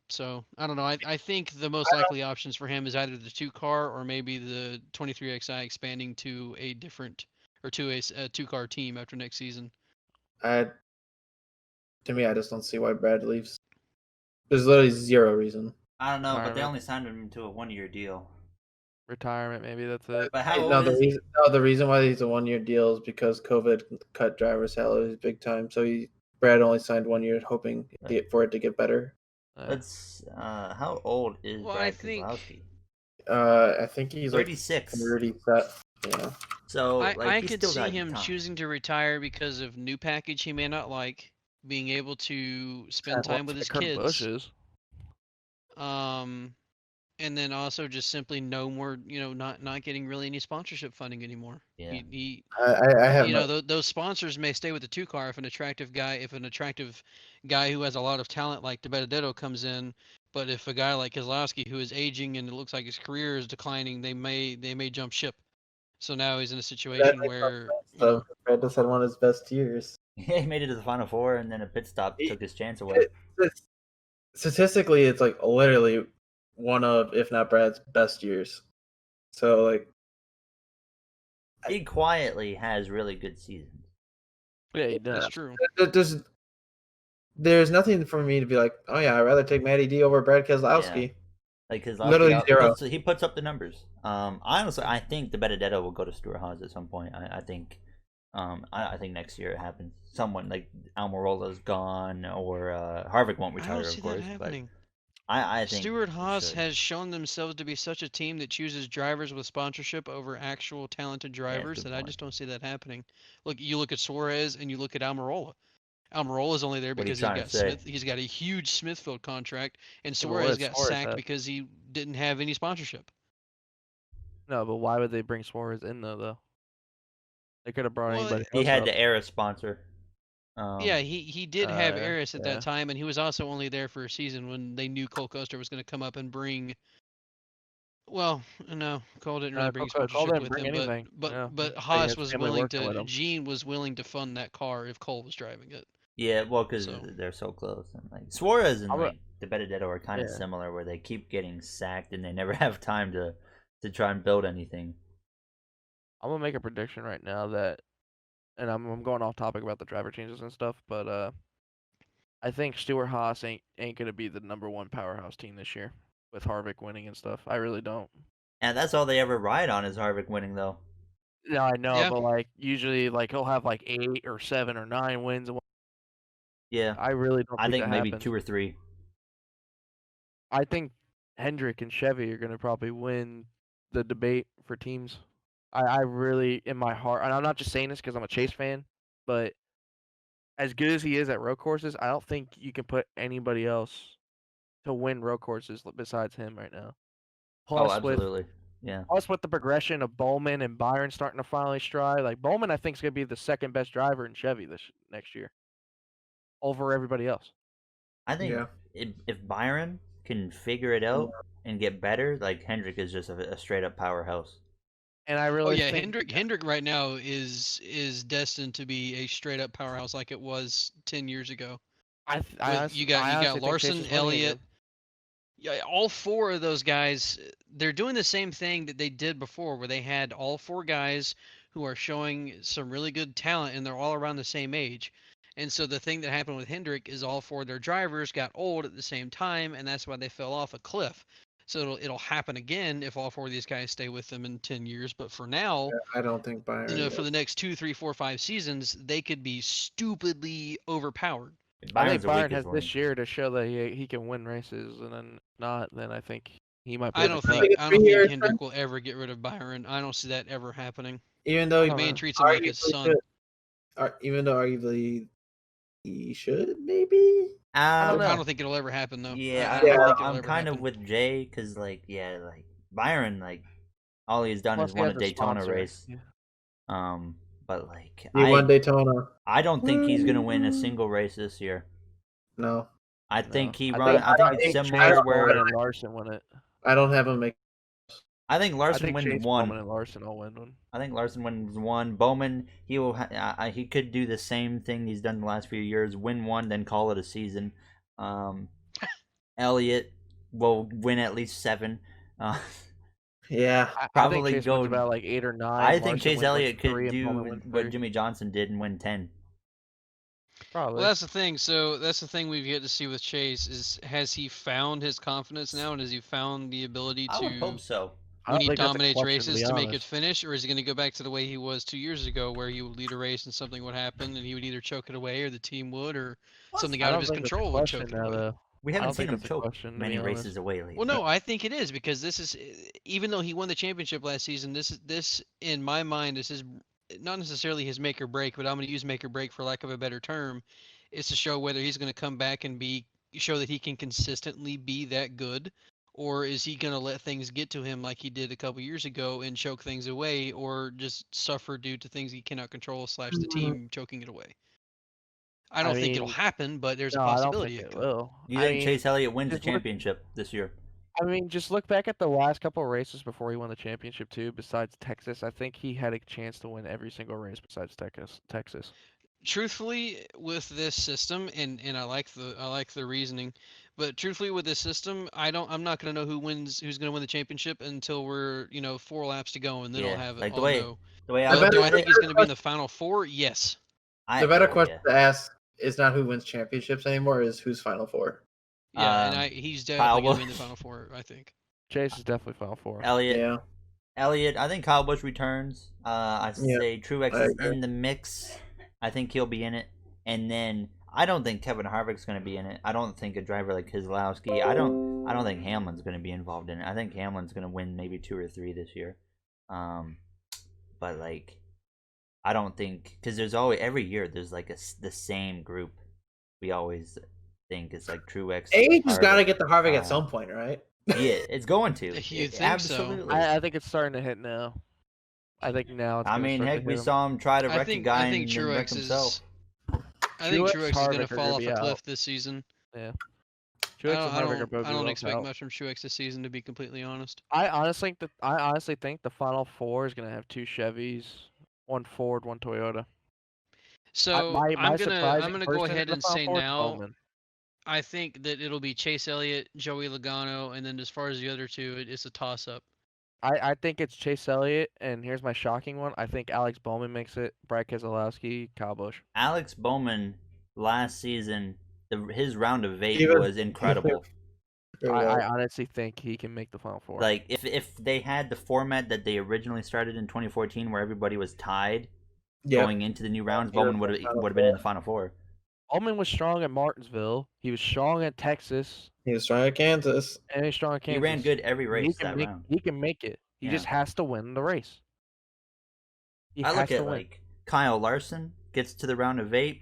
So I don't know. I think the most likely options for him is either the 2 car or maybe the 23XI expanding to a different or to a 2 car team after next season. To me, I just don't see why Brad leaves. There's literally zero reason. I don't know, but they Retirement. only signed him to a 1-year deal. Retirement, maybe that's it. But how No, old is he? the reason why he's a 1-year deal is because COVID cut driver salaries big time. So Brad only signed 1 year, hoping for it to get better. Let's. How old is Well, Brad I think- Keselowski? I think he's 36. like 30 set. Yeah. So like I he's could still see got him time. choosing to retire because of new package he may not like, being able to spend time with his Kurt kids. Busch is. And then also just simply no more, not getting really any sponsorship funding anymore. Yeah. He I have those sponsors may stay with the 2 car if an attractive guy who has a lot of talent like DiBenedetto comes in, but if a guy like Keselowski who is aging and it looks like his career is declining, they may jump ship. So now he's in a situation where Brad just had one of his best years. Yeah, he made it to the Final Four, and then a pit stop took his chance away. Statistically, it's like literally one of, if not Brad's best years. So like, He quietly has really good seasons. Yeah, he does. that's true. there's nothing for me to be like, oh yeah, I'd rather take Matty D over Brad Keselowski. Yeah. Like his Literally zero. he puts up the numbers. Honestly, I think the Benedetto will go to Stuart Haas at some point. I think next year it happens. Someone like Almirola's gone, or Harvick won't retire, I don't see of course. that happening. But I think Stuart it Haas should. has shown themselves to be such a team that chooses drivers with sponsorship over actual talented drivers good that I point. just don't see that happening. You look at Suarez and you look at Almirola. Almirola's only there What are you because trying to say? He's got a huge Smithfield contract, and Yeah, but what Suarez does got Suarez sacked have? because he didn't have any sponsorship. No, but why would they bring Suarez in though? They could have brought Well, anybody He else had up. the Era sponsor. Yeah, he did have yeah, Eris at yeah. that time, and he was also only there for a season when they knew Cole Coaster was going to come up and bring. Well, no, Cole didn't really bring Cole sponsorship didn't with bring him, anything. but Yeah. but He Haas has was family willing working with to. him. Gene was willing to fund that car if Cole was driving it. Yeah, well, because So- they're so close, and like Suarez and I would- like the Benedetto are kind of Yeah. similar, where they keep getting sacked and they never have time to try and build anything. I'm gonna make a prediction right now that, and I'm going off topic about the driver changes and stuff, but I think Stuart Haas ain't gonna be the #1 powerhouse team this year with Harvick winning and stuff. I really don't. And that's all they ever ride on is Harvick winning, though. No, I know, Yeah. but like usually, like he'll have like 8 or 7 or 9 wins. Yeah, I really don't. I think that maybe happens. 2 or 3. I think Hendrick and Chevy are gonna probably win the debate for teams. I really, in my heart, and I'm not just saying this because I'm a Chase fan, but as good as he is at road courses, I don't think you can put anybody else to win road courses besides him right now. Oh, Plus with absolutely. Yeah. plus with the progression of Bowman and Byron starting to finally stride, like Bowman, I think is gonna be the second best driver in Chevy next year, over everybody else. I think Yeah. if Byron can figure it out and get better, like Hendrick is just a straight up powerhouse. And I Oh really yeah, think Hendrick right now is destined to be a straight up powerhouse like it was 10 years ago. I You honestly got think Chase Larson, is winning Elliott, again. yeah, all four of those guys, they're doing the same thing that they did before, where they had all four guys who are showing some really good talent, and they're all around the same age. And so the thing that happened with Hendrick is all four of their drivers got old at the same time, and that's why they fell off a cliff. So it'll happen again if all four of these guys stay with them in 10 years. But for now, I don't think Byron. for the next 2, 3, 4, 5 seasons, they could be stupidly overpowered. I Byron's think the Byron weakest has link. this year to show that he can win races, and then not, then I think he might be. I able don't to think Like a 3-year Hendrick will ever get rid of Byron. I don't see that ever happening. Even though I he don't Man know. treats him like his arguably son. should, even though arguably he should maybe. I don't know. I don't think it'll ever happen though. Yeah, I don't think it'll I'm ever kind of happen. with Jay because, like, yeah, like Byron, like all he's done Plus is he won has a a Daytona sponsor. race. Yeah. But like He won Daytona. I don't think he's gonna win a single race this year. No, I No. think he I run. think- I think I it's think similar Chase where Bowman and Larson win it. I don't have him make. I think I Larson think wins Chase one. Bowman and Larson will win one. I think Larson wins one. Bowman, he will. He could do the same thing he's done the last few years: win one, then call it a season. Elliott will win at least 7. Yeah, I think Probably Chase go- wins about like 8 or 9. I think Larson Chase wins, like, Elliott could 3, and do Bowman wins what 3. Jimmy Johnson did and win 10. Probably. Well, that's the thing. So that's the thing we've yet to see with Chase is has he found his confidence now, and has he found the ability I would hope to so. I when don't he think that's a dominates question, races be to make it honest. finish, or is he going to go back to the way he was 2 years ago, where he would lead a race and something would happen, and he would either choke it away, or the team would, or something I out of don't his think that's a control would question choke it now, away. though. We I haven't don't seen think him that's a choke question, to many be honest. races away lately. Well, no, I think it is because this is even though he won the championship last season, this in my mind is his not necessarily his make or break, but I'm going to use make or break for lack of a better term, is to show whether he's going to come back and show that he can consistently be that good, or is he going to let things get to him like he did a couple years ago and choke things away, or just suffer due to things he cannot control / the team choking it away. I don't think it'll mean, happen, but there's a No, I don't possibility think it it could. will. You I think mean, Chase Elliott wins the just look- championship this year? I mean, just look back at the last couple of races before he won the championship too. Besides Texas, I think he had a chance to win every single race besides Texas. Truthfully, with this system, and I like the reasoning, but truthfully with this system, I'm not gonna know who's gonna win the championship until we're 4 laps to go, and then I'll Yeah, have it. like I'll know. the way I The look But do at I think it, he's gonna be in the final 4? Yes. the better oh, question yeah. to ask is not who wins championships anymore. Is who's Final Four. Yeah, and Um, he's Kyle definitely gonna be in the Busch. final 4. I think. Chase is definitely Final Four. Elliott. Yeah, Elliott. I think Kyle Busch returns. I Yeah, say Truex I is agree. in the mix. I think he'll be in it. And then I don't think Kevin Harvick's going to be in it. I don't think a driver like Keselowski. I don't think Hamlin's going to be involved in it. I think Hamlin's going to win maybe 2 or 3 this year. But like, I don't think because there's always every year there's like the same group. We always think it's like Truex. Age has got to Harvick. get the Harvick at some point, right? Yeah, it's going to. You'd think so. Absolutely. I think it's starting to hit now. I think now it's. I gonna mean, start to heck, hit we him. saw him try to I wreck a think guy I think and then wreck Truex himself. is. I think Truex, Truex is Harvick gonna are fall gonna off be a out. cliff this season. Yeah. I Truex don't, and I Harvick are don't, both I don't both expect out. much from Truex this season, to be completely honest. I honestly think the Final Four is gonna have 2 Chevys, 1 Ford, 1 Toyota. So my I'm surprising gonna go person ahead in the and Final say Four is now. Bowman. I think that it'll be Chase Elliott, Joey Logano, and then as far as the other two, it's a toss up. I think it's Chase Elliott, and here's my shocking one. I think Alex Bowman makes it. Brad Keselowski, Kyle Busch. Alex Bowman last season, his round of 8 Even- was incredible. I honestly think he can make the Final Four. Like if they had the format that they originally started in 2014, where everybody was tied going into the new rounds, Bowman would have been in the Final Four. Bowman was strong at Martinsville. He was strong at Texas, He was strong at Kansas. and he's strong at He Kansas. ran good every race that make, round. He can make it. He just has to win the race. He I has look to at win. like Kyle Larson gets to the round of 8.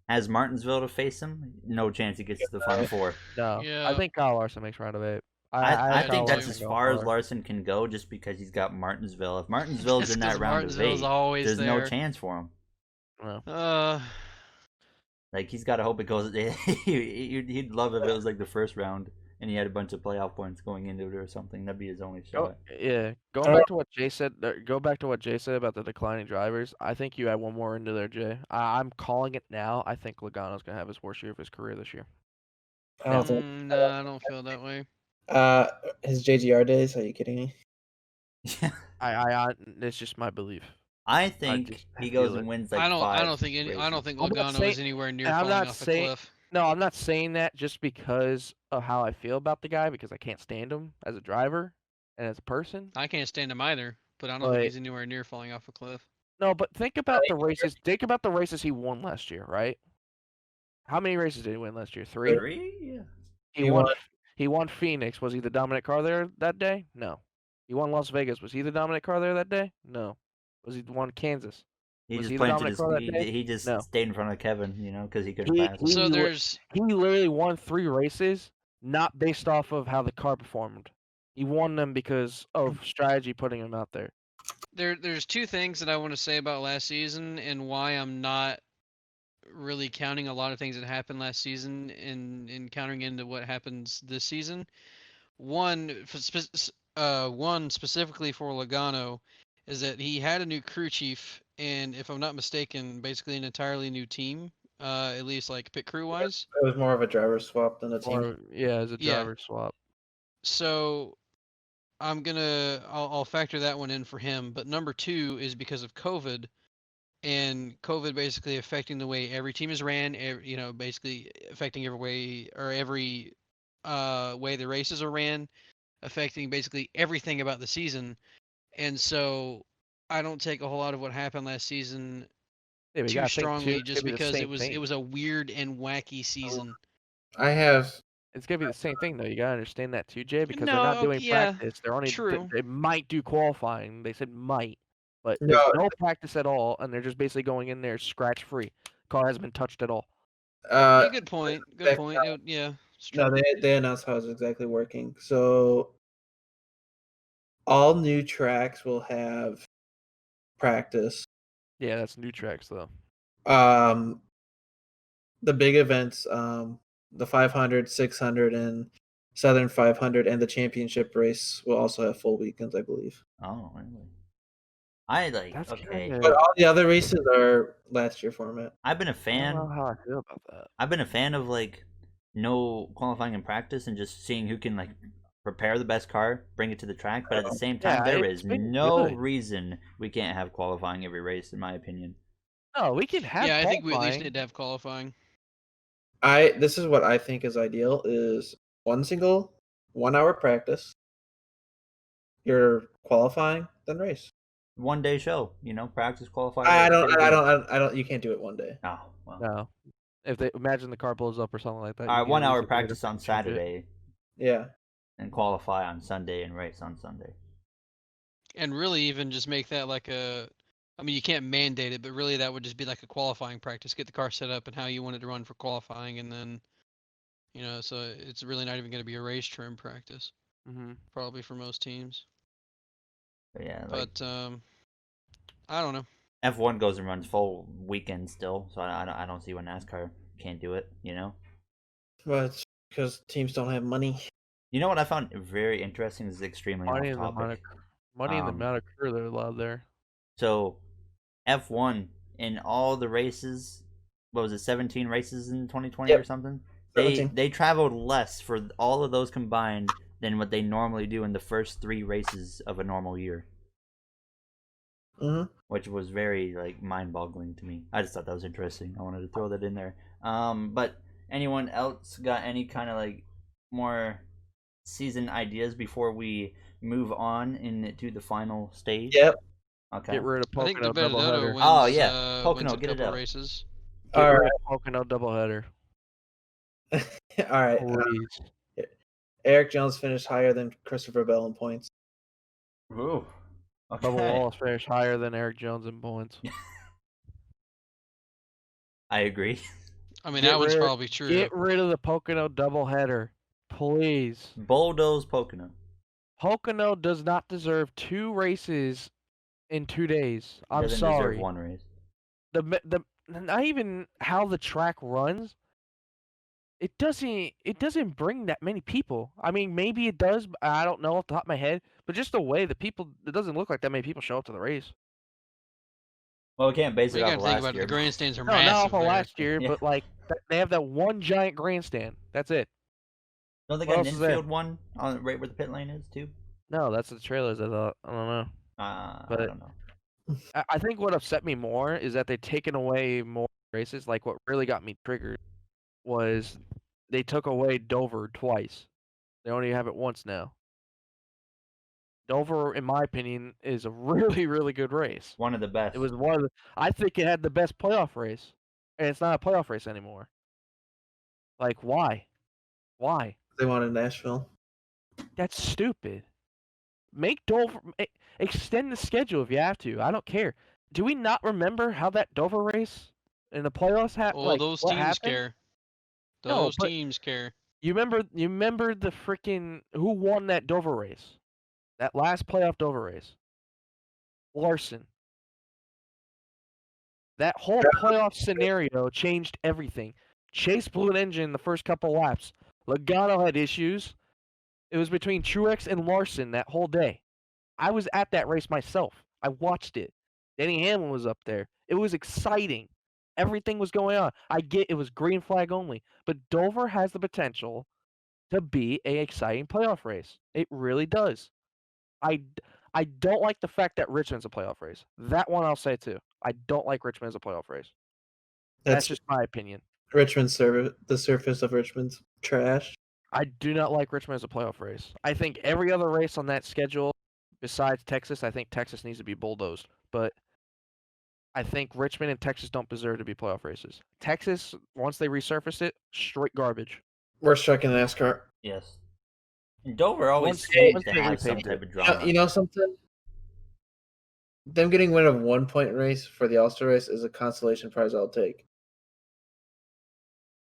has Martinsville to face him, no chance he gets to the Final Four. No, Yeah. I think Kyle Larson makes round of 8. I have think Kyle that's too. as Larson far going as far. Larson can go, just because he's got Martinsville. If Martinsville's Just in 'cause that round Martinsville's of 8, always there's no there. chance for him. No. Like, he's got to hope it goes. He'd love if it was like the first round and he had a bunch of playoff points going into it or something. That'd be his only shot. Going back to what Jay said. Go back to what Jay said about the declining drivers. I think you add one more into there, Jay. I'm calling it now. I think Logano's gonna have his worst year of his career this year. I don't think. No, I don't feel that way. His JGR days. Are you kidding me? It's just my belief. I think I he goes feel and it. wins like I don't. 5 I don't think. I don't races. think I'm not Logano saying- is anywhere near and I'm falling not off a saying- cliff. No, I'm not saying that just because of how I feel about the guy, because I can't stand him as a driver and as a person. I can't stand him either, but I don't But- think he's anywhere near falling off a cliff. No, but think about the races. Think about the races he won last year, right? How many races did he win last year? 3. 3? Yeah. He won. He won Phoenix. Was he the dominant car there that day? No. He won Las Vegas. Was he the dominant car there that day? No. Was he won Kansas? He Was just he the planted dominant his. car that day? He just No. stayed in front of Kevin, because he couldn't He- pass him. he- So there's He literally won 3 races, not based off of how the car performed. He won them because of strategy putting him out there. there's 2 things that I want to say about last season and why I'm not really counting a lot of things that happened last season and countering into what happens this season. One specifically for Logano is that he had a new crew chief and, if I'm not mistaken, basically an entirely new team, at least like pit crew wise. It was more of a driver swap than a team. Or as a Yeah. driver swap. So I'll factor that one in for him. But number 2 is because of COVID, and COVID basically affecting the way every team is ran. Basically affecting every way way the races are ran, affecting basically everything about the season. And so I don't take a whole lot of what happened last season Yeah, but you too gotta think, strongly, too, it's just gonna be the because same thing. it was a weird and wacky season. I have. It's gonna be the same thing though. You gotta understand that too, Jay, because No, they're not doing yeah, practice. They're only true. they might do qualifying. They said might, but No. there's no practice at all, and they're just basically going in there scratch free. Car hasn't been touched at all. Yeah, good point. Good that- point. Yeah, it's No, true. they announced how it's exactly working. So all new tracks will have practice. Yeah, that's new tracks though. The big events, the 500, 600, and Southern 500, and the championship race will also have full weekends, I believe. Oh, really? I That's okay. kinda- But all the other races are last year format. I've been a I don't fan. know how I feel about that. I've been a fan of no qualifying and practice and just seeing who can prepare the best car, bring it to the track. But at the same time, Yeah, there it's is been no good. reason we can't have qualifying every race, in my opinion. No, we can have. Yeah, I think we at least qualifying. need to have qualifying. This is what I think is ideal: is one single 1 hour practice. You're qualifying, then race. 1 day show, practice, qualify. I get it done. don't. You can't do it one day. Oh, well. No, if they imagine the car blows up or something like that. All you right, can 1 use hour it later practice to on change it. Saturday Yeah. and qualify on Sunday and race on Sunday. And really even just make that like a, I mean, you can't mandate it, but really that would just be like a qualifying practice. Get the car set up and how you want it to run for qualifying, and then, so it's really not even going to be a race trim practice, probably for most teams. But yeah, But I don't know. F1 goes and runs full weekend still, so I don't see why NASCAR can't do it. Well, it's because teams don't have money. You know what I found very interesting? This is extremely Money off in the amount topic. of money in the amount of crew they're allowed there. So, F1 in all the races, what was it, 17 races in 2020 Yep. or something? 17. They traveled less for all of those combined than what they normally do in the first 3 races of a normal year. Mm-hmm. Which was very mind-boggling to me. I just thought that was interesting. I wanted to throw that in there. But anyone else got any kind of more season ideas before we move on into the final stage? Yep. Okay. Get rid of I think Pocono the Benedetto doubleheader. wins. Oh, yeah. Wins Pocono, a get it couple out. races. Get All rid right. of Pocono doubleheader. All right. Please. Eric Jones finished higher than Christopher Bell in points. Ooh. Bubba Okay. Wallace finished higher than Eric Jones in points. I agree. I mean, Get that one's rid- probably true. Get rid of the Pocono doubleheader, please. Bulldoze Pocono. Pocono does not deserve 2 races in 2 days. He I'm doesn't sorry. deserve one race. The not even how the track runs. It doesn't bring that many people. I mean, maybe it does. But I don't know off the top of my head. But just the way the people, it doesn't look like that many people show up to the race. Well, we can't base We it off got of to think last about it. year. The grandstands are No, not massive. off of there. last year, Yeah. but like they have that one giant grandstand. That's it. Don't they What got an else is there? infield one on right where the pit lane is too? No, that's the trailers. I thought. I don't know. I But- don't know. I think what upset me more is that they've taken away more races. Like what really got me triggered was they took away Dover twice. They only have it once now. Dover, in my opinion, is a really, really good race. One of the best. It was one of the. I think it had the best playoff race, and it's not a playoff race anymore. Like why? Why? They wanted Nashville. That's stupid. Make Dover extend the schedule if you have to. I don't care. Do we not remember how that Dover race in the playoffs happened? Well, like, those what teams happened? care. No, Those but- teams care. You remember the freaking who won that Dover race? That last playoff Dover race. Larson. That whole playoff scenario changed everything. Chase blew an engine the first couple laps. Logano had issues. It was between Truex and Larson that whole day. I was at that race myself. I watched it. Denny Hamlin was up there. It was exciting. Everything was going on. I get it was green flag only, but Dover has the potential to be an exciting playoff race. It really does. I don't like the fact that Richmond's a playoff race. That one I'll say too. I don't like Richmond as a playoff race. That's just my opinion. Richmond's the surface of Richmond's trash. I do not like Richmond as a playoff race. I think every other race on that schedule, besides Texas, I think Texas needs to be bulldozed. But I think Richmond and Texas don't deserve to be playoff races. Texas, once they resurface it, straight garbage. Worst track in NASCAR. Yes. And Dover always Once seems they to have some repaved type it. of drama. You know something? Them getting rid of 1 point race for the All-Star race is a consolation prize I'll take.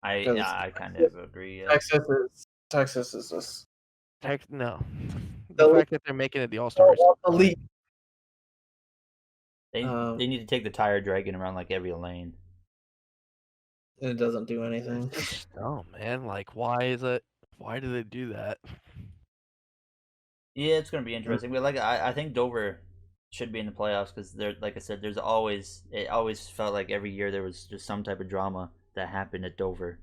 I kind of agree. Yeah. Texas is just No. The The fact that they're making it the All-Star race. elite. They need to take the tire dragging around like every lane. And it doesn't do anything. Oh man, like why do they do that? Yeah, it's gonna be interesting. But like I think Dover should be in the playoffs because there, like I said, it always felt like every year there was just some type of drama that happened at Dover.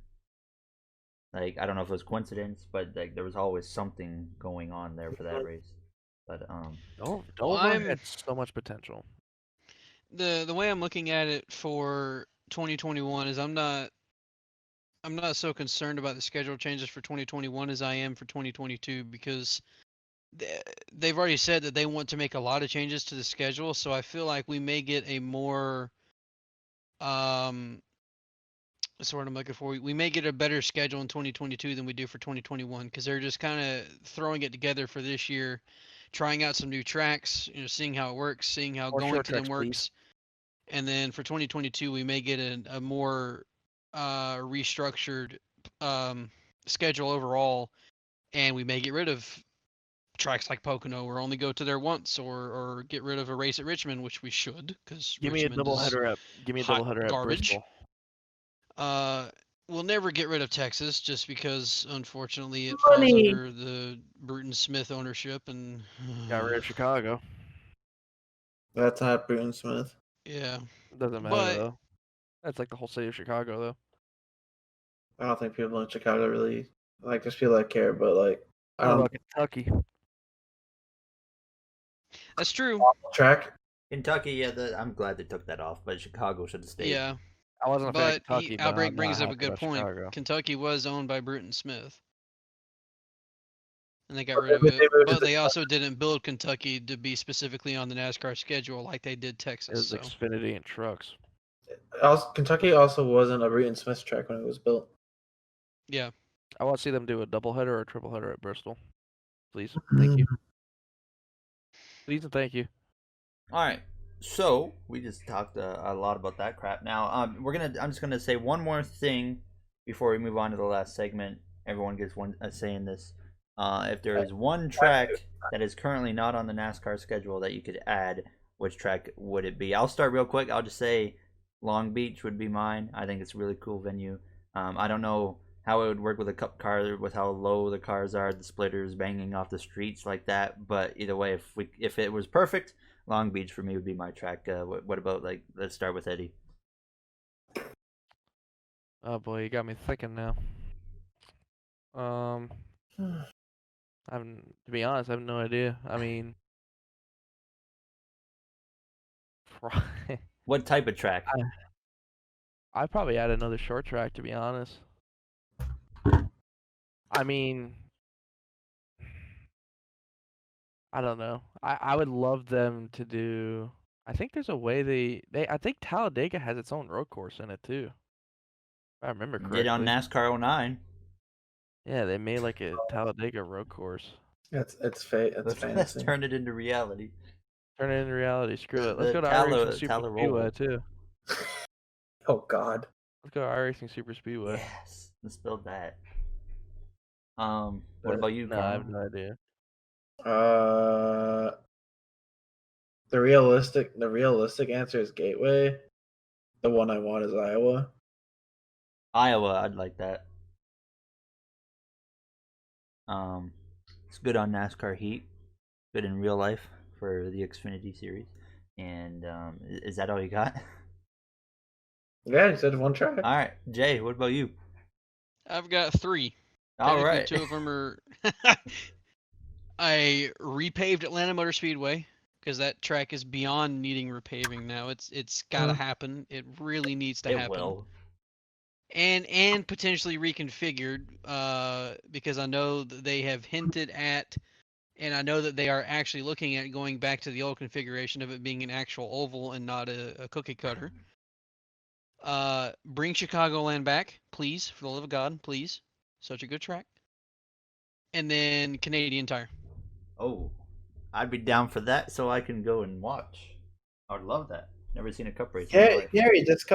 Like I don't know if it was coincidence, but like there was always something going on there for that race. But Dover had so much potential. The way I'm looking at it for 2021 is I'm not so concerned about the schedule changes for 2021 as I am for 2022 because they've already said that they want to make a lot of changes to the schedule, so I feel like we may get a more what's the word I'm looking for? We may get a better schedule in 2022 than we do for 2021 because they're just kind of throwing it together for this year, trying out some new tracks, seeing how it works, seeing how More going short to them tracks, works. please. And then for 2022, we may get a more restructured schedule overall, and we may get rid of tracks like Pocono or only go to there once, or get rid of a race at Richmond, which we should because Give me a Richmond is doubleheader at hot at garbage. Bristol. We'll never get rid of Texas just because, unfortunately, it Money. falls under the Bruton Smith ownership and Got rid of Chicago. That's not Bruton Smith. yeah. Doesn't matter But- though. That's like the whole city of Chicago though. I don't think people in Chicago really like. There's people that care, but like I How don't about Kentucky? That's true. track. Kentucky, yeah, I'm glad they took that off, but Chicago should have stayed. Yeah. I wasn't a fan of But Kentucky, but Outbreak I'm brings not up a happy good about point. Chicago. Kentucky was owned by Bruton Smith. And they got But rid of they it. moved But to they also didn't build Kentucky to be specifically on the NASCAR schedule like they did It Texas. was So Xfinity and trucks. Kentucky also wasn't a Bruton Smith track when it was built. yeah. I want to see them do a doubleheader or a tripleheader at Bristol. Please. Thank you. Please and thank you. All right. So we just talked a lot about that crap. Now I'm just gonna say one more thing before we move on to the last segment, everyone gets one say in this. If there is one track that is currently not on the NASCAR schedule that you could add, which track would it be? I'll start real quick. I'll just say Long Beach would be mine. I think it's a really cool venue. I don't know how it would work with a cup car, with how low the cars are, the splitters banging off the streets like that. But either way, if it was perfect, Long Beach for me would be my track. What about, like, let's start with Eddie. Oh boy, you got me thinking now. To be honest, I have no idea. I mean, What type of track? I'd probably add another short track, to be honest. I mean, I don't know. I would love them to do. I think there's a way I think Talladega has its own road course in it too. If I remember correctly. Did on NASCAR 09. Yeah, they made like a Talladega road course. It's fate. It's Let's fantasy. turn it into reality. Turn it into reality. Screw it. Let's The go to iRacing Super Tallarolo. Speedway too. Oh God. Let's go to iRacing Super Speedway. Yes, let's build that. What about you, No, I have Colin? no idea. The realistic answer is Gateway. The one I want is Iowa. Iowa, I'd like that. It's good on NASCAR Heat. Good in real life for the Xfinity series. And is that all you got? Yeah, you said one track. All right, Jay. What about you? I've got 3. All Technically, right. 2 of them are. I repaved Atlanta Motor Speedway because that track is beyond needing repaving now. It's got to happen. It really needs to It happen. will. And potentially reconfigured because I know that they have hinted at, and I know that they are actually looking at going back to the old configuration of it being an actual oval and not a cookie cutter. Bring Chicagoland back, please, for the love of God, please. Such a good track. And then Canadian Tire. Oh, I'd be down for that, so I can go and watch. I'd love that. Never seen a cup race. in my life. Gary, just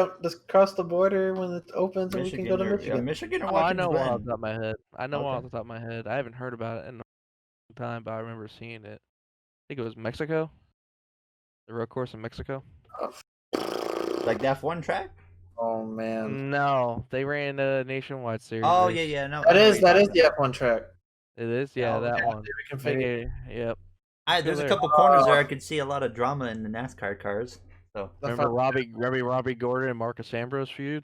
cross the border when it opens, and we can go to Michigan. Michigan or Oh, I Watkins know one off Glen? the top of my head. I know one Okay. off the top of my head. I haven't heard about it in a long time, but I remember seeing it. I think it was Mexico. The road course in Mexico. Like that F1 track? Oh man, No, they ran a nationwide series. Oh race. yeah, no. that is the F1 track. It is, yeah, Oh, that okay. one. They reconfigured. Yep. There's a there. couple corners there I could see a lot of drama in the NASCAR cars. So The Remember fu- Robbie Gordon and Marcus Ambrose feud?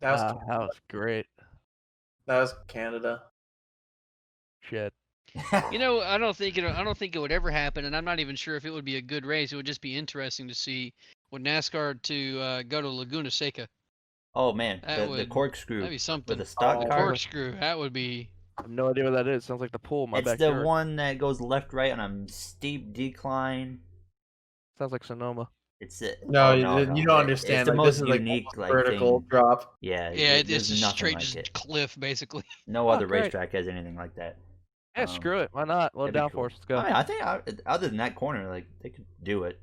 That was That was great. that was Canada. Shit. You know, I don't think it would ever happen, and I'm not even sure if it would be a good race. It would just be interesting to see with NASCAR to go to Laguna Seca. Oh man, That the would- corkscrew That'd be something. with a stock Oh, car. Corkscrew. That would be. I have no idea what that is. Sounds like the pool in my It's backyard. the one that goes left, right on a steep decline. Sounds like Sonoma. It's it. No, oh, you don't understand. It's the Like, most this is unique like like vertical thing. drop. Yeah, Yeah, it's there's just nothing straight, like just it. cliff, basically. No Oh, other great. racetrack has anything like that. Yeah, screw it. Why not? Low That'd be downforce. cool. Let's go. I mean, I think other than that corner, like they could do it.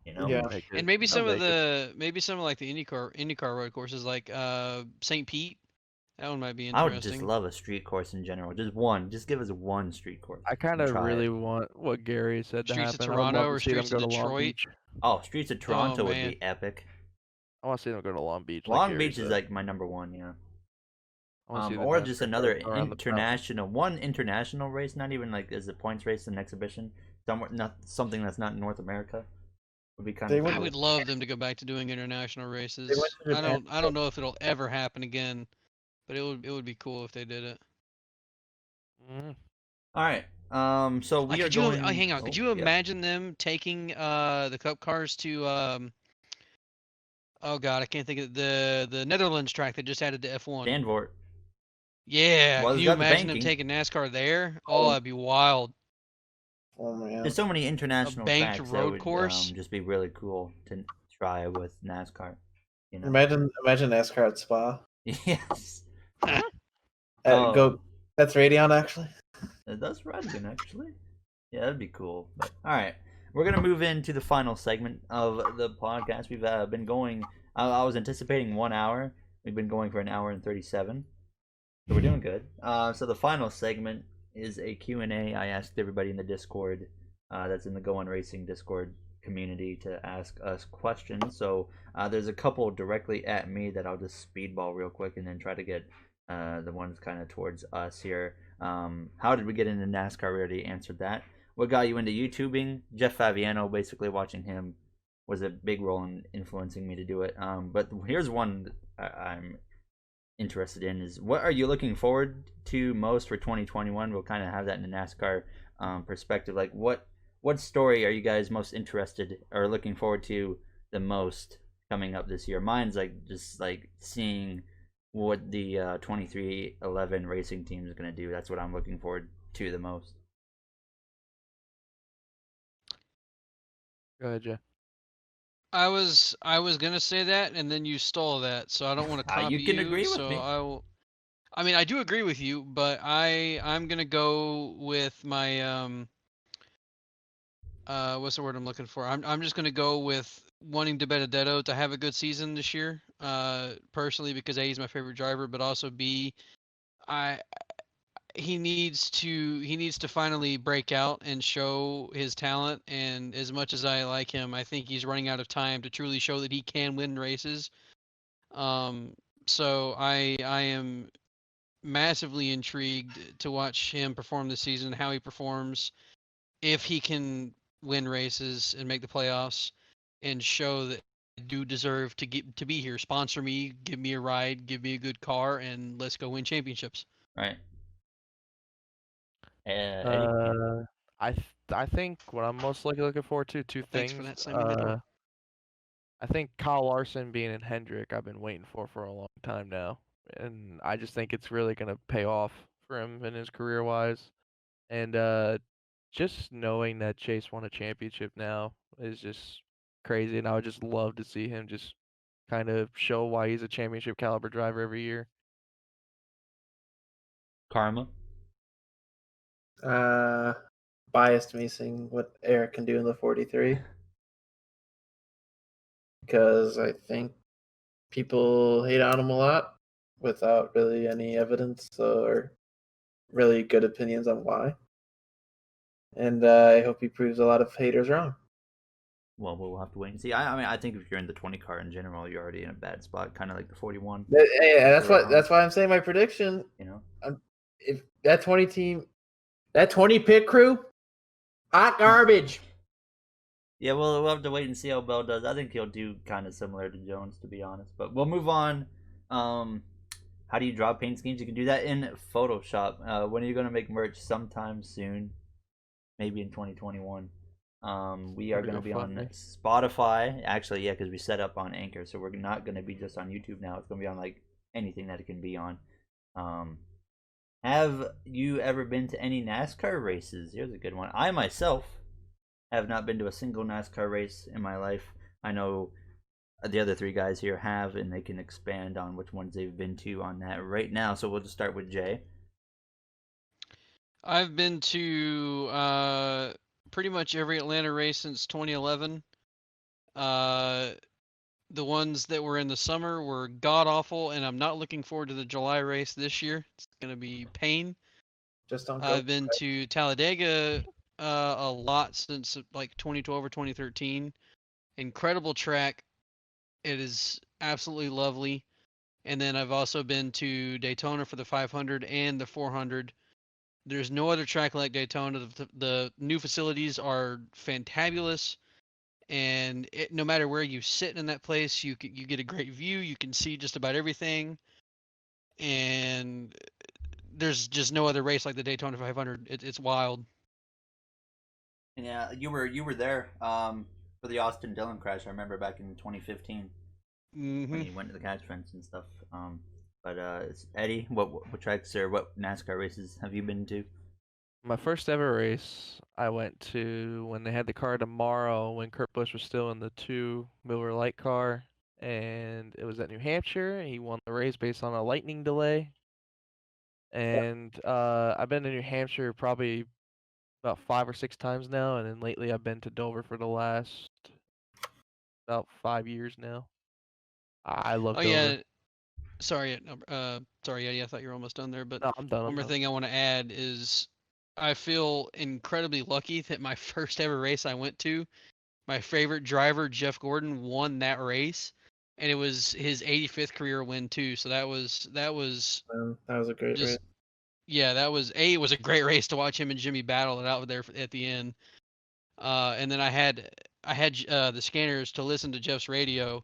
You know? Yeah. Make it. And maybe I'll some of make it. like the IndyCar road courses, like St. Pete. That one might be I would interesting. just love a street course in general. Just one. Just give us one street course. I kind and of try really it. want what Gary said to Streets of happen. I would love Toronto to or see them streets go of to Long Detroit. Beach. Oh, Streets of Toronto would man. be epic. I want to see them go to Long Beach. like Long Gary Beach is said. like my number one. Yeah. I wanna see the Or NASCAR just another cars around the international race, not even like as a points race, an exhibition, somewhere, not something that's not in North America, would be kind They of. went- I would love them to go back to doing international races. went to Japan. I don't know if it'll ever happen again, but it would be cool if they did it. Mhm. All right. So we Like, are could you going. hang on? Could you yeah. imagine them taking the cup cars to oh god, I can't think of the Netherlands track that just added to F1. Danvort? Yeah, Well, can it's you got the imagine them banking. taking NASCAR there? Oh, that'd be wild. Oh man. There's so many international banked tracks road that would course? just be really cool to try with NASCAR. You know. Imagine NASCAR at Spa. Yes. Go. That's Radeon actually. That's Radigan, actually. Yeah, that'd be cool. But, all right, we're gonna move into the final segment of the podcast. We've been going. I was anticipating 1 hour. We've been going for an hour and 37, so we're doing good. So the final segment is a Q&A. I asked everybody in the Discord, that's in the GOWEN Racing Discord community, to ask us questions. So there's a couple directly at me that I'll just speedball real quick and then try to get the ones kind of towards us here. How did we get into NASCAR? We already answered that. What got you into YouTubing? Jeff Faviano, basically watching him was a big role in influencing me to do it. But here's one I'm interested in is, what are you looking forward to most for 2021? We'll kind of have that in the NASCAR perspective. Like, what story are you guys most interested or looking forward to the most coming up this year? Mine's like just like seeing what the 2311 racing team is going to do. That's what I'm looking forward to the most. Go ahead, Jeff. I was gonna say that, and then you stole that, so I don't want to copy You can agree with so me. I mean, I do agree with you, but I'm gonna go with my what's the word I'm looking for? I'm just gonna go with wanting DeBenedetto to have a good season this year. Personally, because A, he's my favorite driver, but also B, I he needs to finally break out and show his talent. And as much as I like him, I think he's running out of time to truly show that he can win races. So I am massively intrigued to watch him perform this season, how he performs, if he can win races and make the playoffs, and show that I do deserve to be here. Sponsor me, give me a ride, give me a good car, and let's go win championships. Right. Eddie? Uh, I think what I'm most likely looking forward to, two Thanks for things. that, slamming the door. I think Kyle Larson being in Hendrick, I've been waiting for a long time now, and I just think it's really gonna pay off for him in his career wise. And just knowing that Chase won a championship now is just crazy, and I would just love to see him just kind of show why he's a championship caliber driver every year. Karma? Biased me seeing what Eric can do in the 43 because I think people hate on him a lot without really any evidence or really good opinions on why. And I hope he proves a lot of haters wrong. Well, we'll have to wait and see. I mean, I think if you're in the 20 car in general, you're already in a bad spot, kind of like the 41. Yeah, that's why I'm saying my prediction. You know, If that 20 team, that 20 pit crew, hot garbage. yeah, we'll have to wait and see how Bell does. I think he'll do kind of similar to Jones, to be honest. But we'll move on. How do you draw paint schemes? You can do that in Photoshop. When are you going to make merch? Sometime soon, maybe in 2021. We are going to be on Spotify. Actually, yeah, because we set up on Anchor, so we're not going to be just on YouTube now. It's going to be on like anything that it can be on. Have you ever been to any NASCAR races? Here's a good one. I myself have not been to a single NASCAR race in my life. I know the other three guys here have, and they can expand on which ones they've been to on that right now. So we'll just start with Jay. I've been to pretty much every Atlanta race since 2011. The ones that were in the summer were god awful, and I'm not looking forward to the July race this year. It's gonna be pain. Just don't go. I've been to Talladega a lot since like 2012 or 2013. Incredible track. It is absolutely lovely. And then I've also been to Daytona for the 500 and the 400. There's no other track like Daytona. The new facilities are fantabulous, and no matter where you sit in that place, you get a great view. You can see just about everything, and there's just no other race like the Daytona 500. It's wild. Yeah, you were there for the Austin Dillon crash. I remember back in 2015 when you went to the catch fence and stuff. But it's Eddie. What tracks or what NASCAR races have you been to? My first ever race, I went to when they had the car tomorrow when Kurt Busch was still in the 2 Miller Lite car, and it was at New Hampshire. He won the race based on a lightning delay. And I've been to New Hampshire probably about 5 or 6 times now, and then lately I've been to Dover for the last about 5 years now. I love Oh Dover. yeah, Sorry, yeah, I thought you were almost done there. But No, I'm done. one more thing I want to add is I feel incredibly lucky that my first ever race I went to, my favorite driver, Jeff Gordon, won that race, and it was his 85th career win too. So that was That was a great race. just yeah, that was it was a great race to watch him and Jimmy battle it out there at the end. And then I had the scanners to listen to Jeff's radio,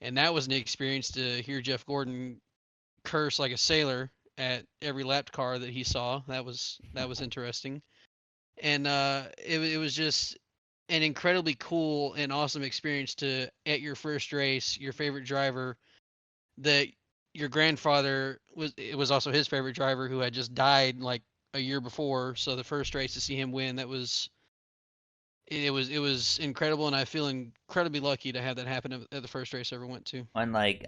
and that was an experience to hear Jeff Gordon curse like a sailor at every lapped car that he saw. That was interesting, and it was just an incredibly cool and awesome experience to at your first race, your favorite driver that your grandfather was also his favorite driver who had just died like a year before. So the first race to see him win, it was incredible, and I feel incredibly lucky to have that happen at the first race I ever went to. And like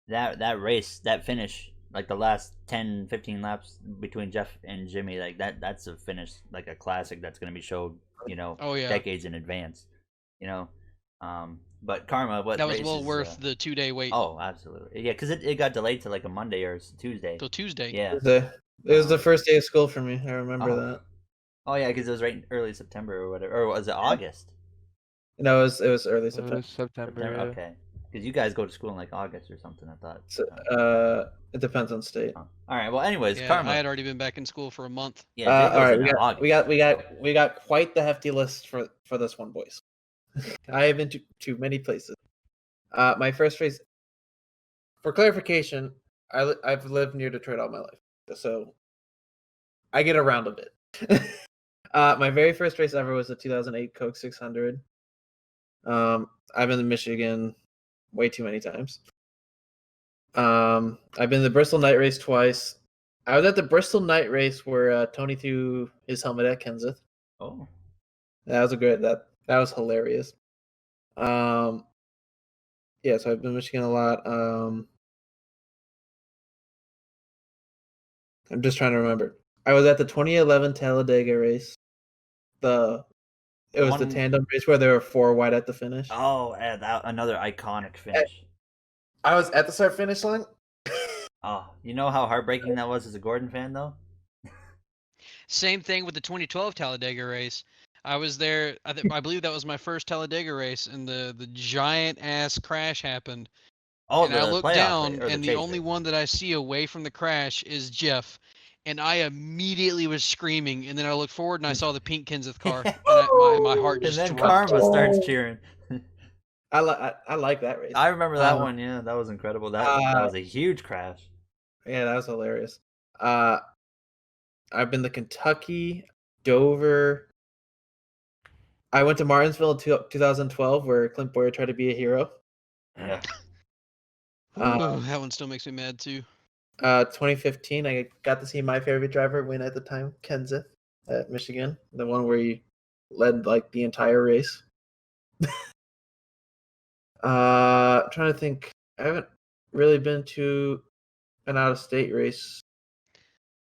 that race, that finish, like the last 10, 15 laps between Jeff and Jimmy, like that's a finish, like a classic that's going to be showed, Oh yeah, decades in advance, you know. But Karma, what that was race well is, worth the 2-day wait oh, absolutely, yeah, because it got delayed to like a Monday or Tuesday. till Tuesday. Yeah. It was the first day of school for me. I remember Oh. that. Oh yeah, because it was right in early September or whatever, or was it August? No, it was early It September. was September. Yeah. Okay, because you guys go to school in like August or something. I thought. So, it depends on state. Oh. All right. Well, anyways, Yeah, Karma. I had already been back in school for a month. Yeah, Jay All right, goes in August. we got quite the hefty list for this one, boys. I have been to many places. My first race, for clarification, I've lived near Detroit all my life, so I get around a bit. My very first race ever was the 2008 Coke 600. I've been to Michigan way too many times. I've been to the Bristol night race twice. I was at the Bristol night race where Tony threw his helmet at Kenseth. Oh. That was that was hilarious. Yeah, so I've been to Michigan a lot. I'm just trying to remember. I was at the 2011 Talladega race. It was the tandem race where there were 4 wide at the finish. Oh, another iconic finish. I was at the start finish line. Oh, you know how heartbreaking that was as a Gordon fan, though. Same thing with the 2012 Talladega race. I was there. I believe that was my first Talladega race, and the giant ass crash happened. Oh, and the I look playoff down, race, or and the chase only race. one that I see away from the crash is Jeff. And I immediately was screaming, and then I looked forward and I saw the pink Kenseth car, and my heart just And then dropped. Karma starts cheering. I like that race. I remember that one. Yeah, that was incredible. That was a huge crash. Yeah, that was hilarious. I've been to Kentucky, Dover. I went to Martinsville in 2012, where Clint Boyer tried to be a hero. Yeah. That one still makes me mad too. 2015, I got to see my favorite driver win at the time, Kenseth, at Michigan, the one where he led like the entire race. I'm trying to think. I haven't really been to an out-of-state race.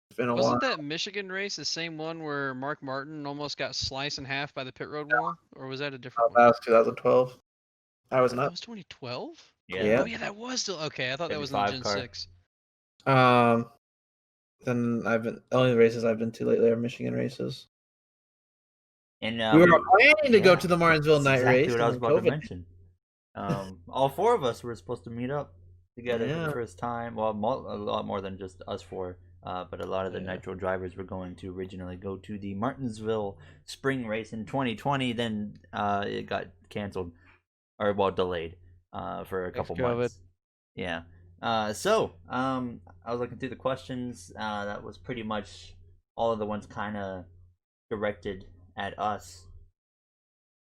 It's been a while. Wasn't that Michigan race the same one where Mark Martin almost got sliced in half by the pit road wall, or was that a different That one? was 2012. I was That not. was 2012. Yeah. Oh yeah, that was still okay. I thought that was in the 75 Gen car. 6. Then the only races I've been to lately are Michigan races. And We were planning to go to the Martinsville that's night exactly race. what I was and about to COVID. mention. All 4 of us were supposed to meet up together for Yeah. the first time. Well, a lot more than just us 4. But a lot of the Nitro drivers were going to originally go to the Martinsville spring race in 2020. Then it got canceled, or delayed for a couple months. Yeah. So I was looking through the questions. That was pretty much all of the ones kind of directed at us.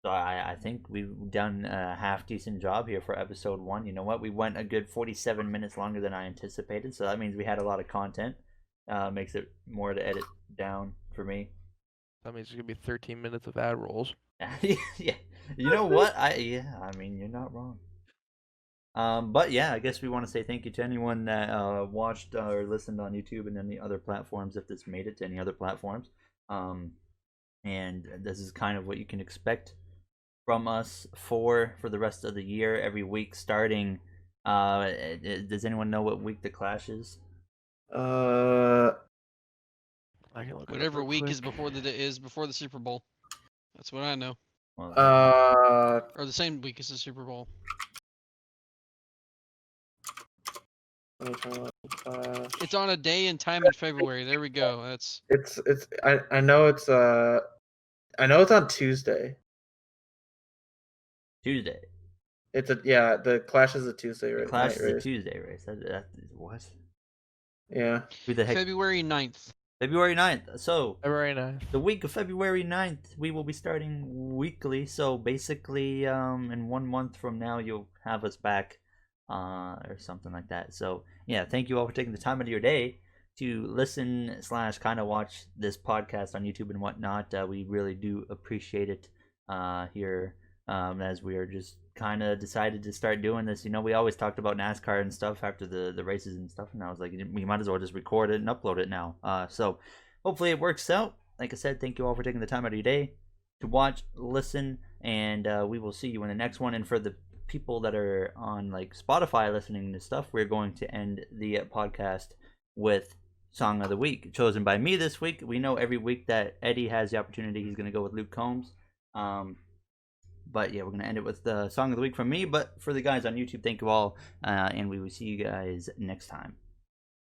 So I think we've done a half decent job here for episode 1. You know what? We went a good 47 minutes longer than I anticipated, so that means we had a lot of content. Makes it more to edit down for me. That means there's gonna be 13 minutes of ad rolls. Yeah. You know what? I mean, you're not wrong. But yeah, I guess we want to say thank you to anyone that watched or listened on YouTube and any other platforms, if this made it to any other platforms. And this is kind of what you can expect from us for the rest of the year, every week starting Does anyone know what week the Clash is? Uh, I can look it up Whatever real week quick. is before the Super Bowl. That's what I know. Well, Or the same week as the Super Bowl. It's on a day and time in February. There we go. That's I know it's on Tuesday. Tuesday. The Clash is a Tuesday The night Clash is a race. Tuesday race. What? Yeah. Who the heck? February 9th. February 9th. So Very nice. the week of February 9th, we will be starting weekly. So basically, in 1 month from now, you'll have us back, or something like that. So yeah, thank you all for taking the time out of your day to listen / kind of watch this podcast on YouTube and whatnot. We really do appreciate it here, as we are just kind of decided to start doing this. You know, we always talked about NASCAR and stuff after the races and stuff, and I was like, we might as well just record it and upload it now. So hopefully it works out. Like I said, thank you all for taking the time out of your day to watch, listen, and we will see you in the next one. And for the people that are on like Spotify listening to stuff, we're going to end the podcast with Song of the Week, chosen by me this week. We know every week that Eddie has the opportunity, he's going to go with Luke Combs. But yeah, we're going to end it with the Song of the Week from me. But for the guys on YouTube, thank you all, and we will see you guys next time.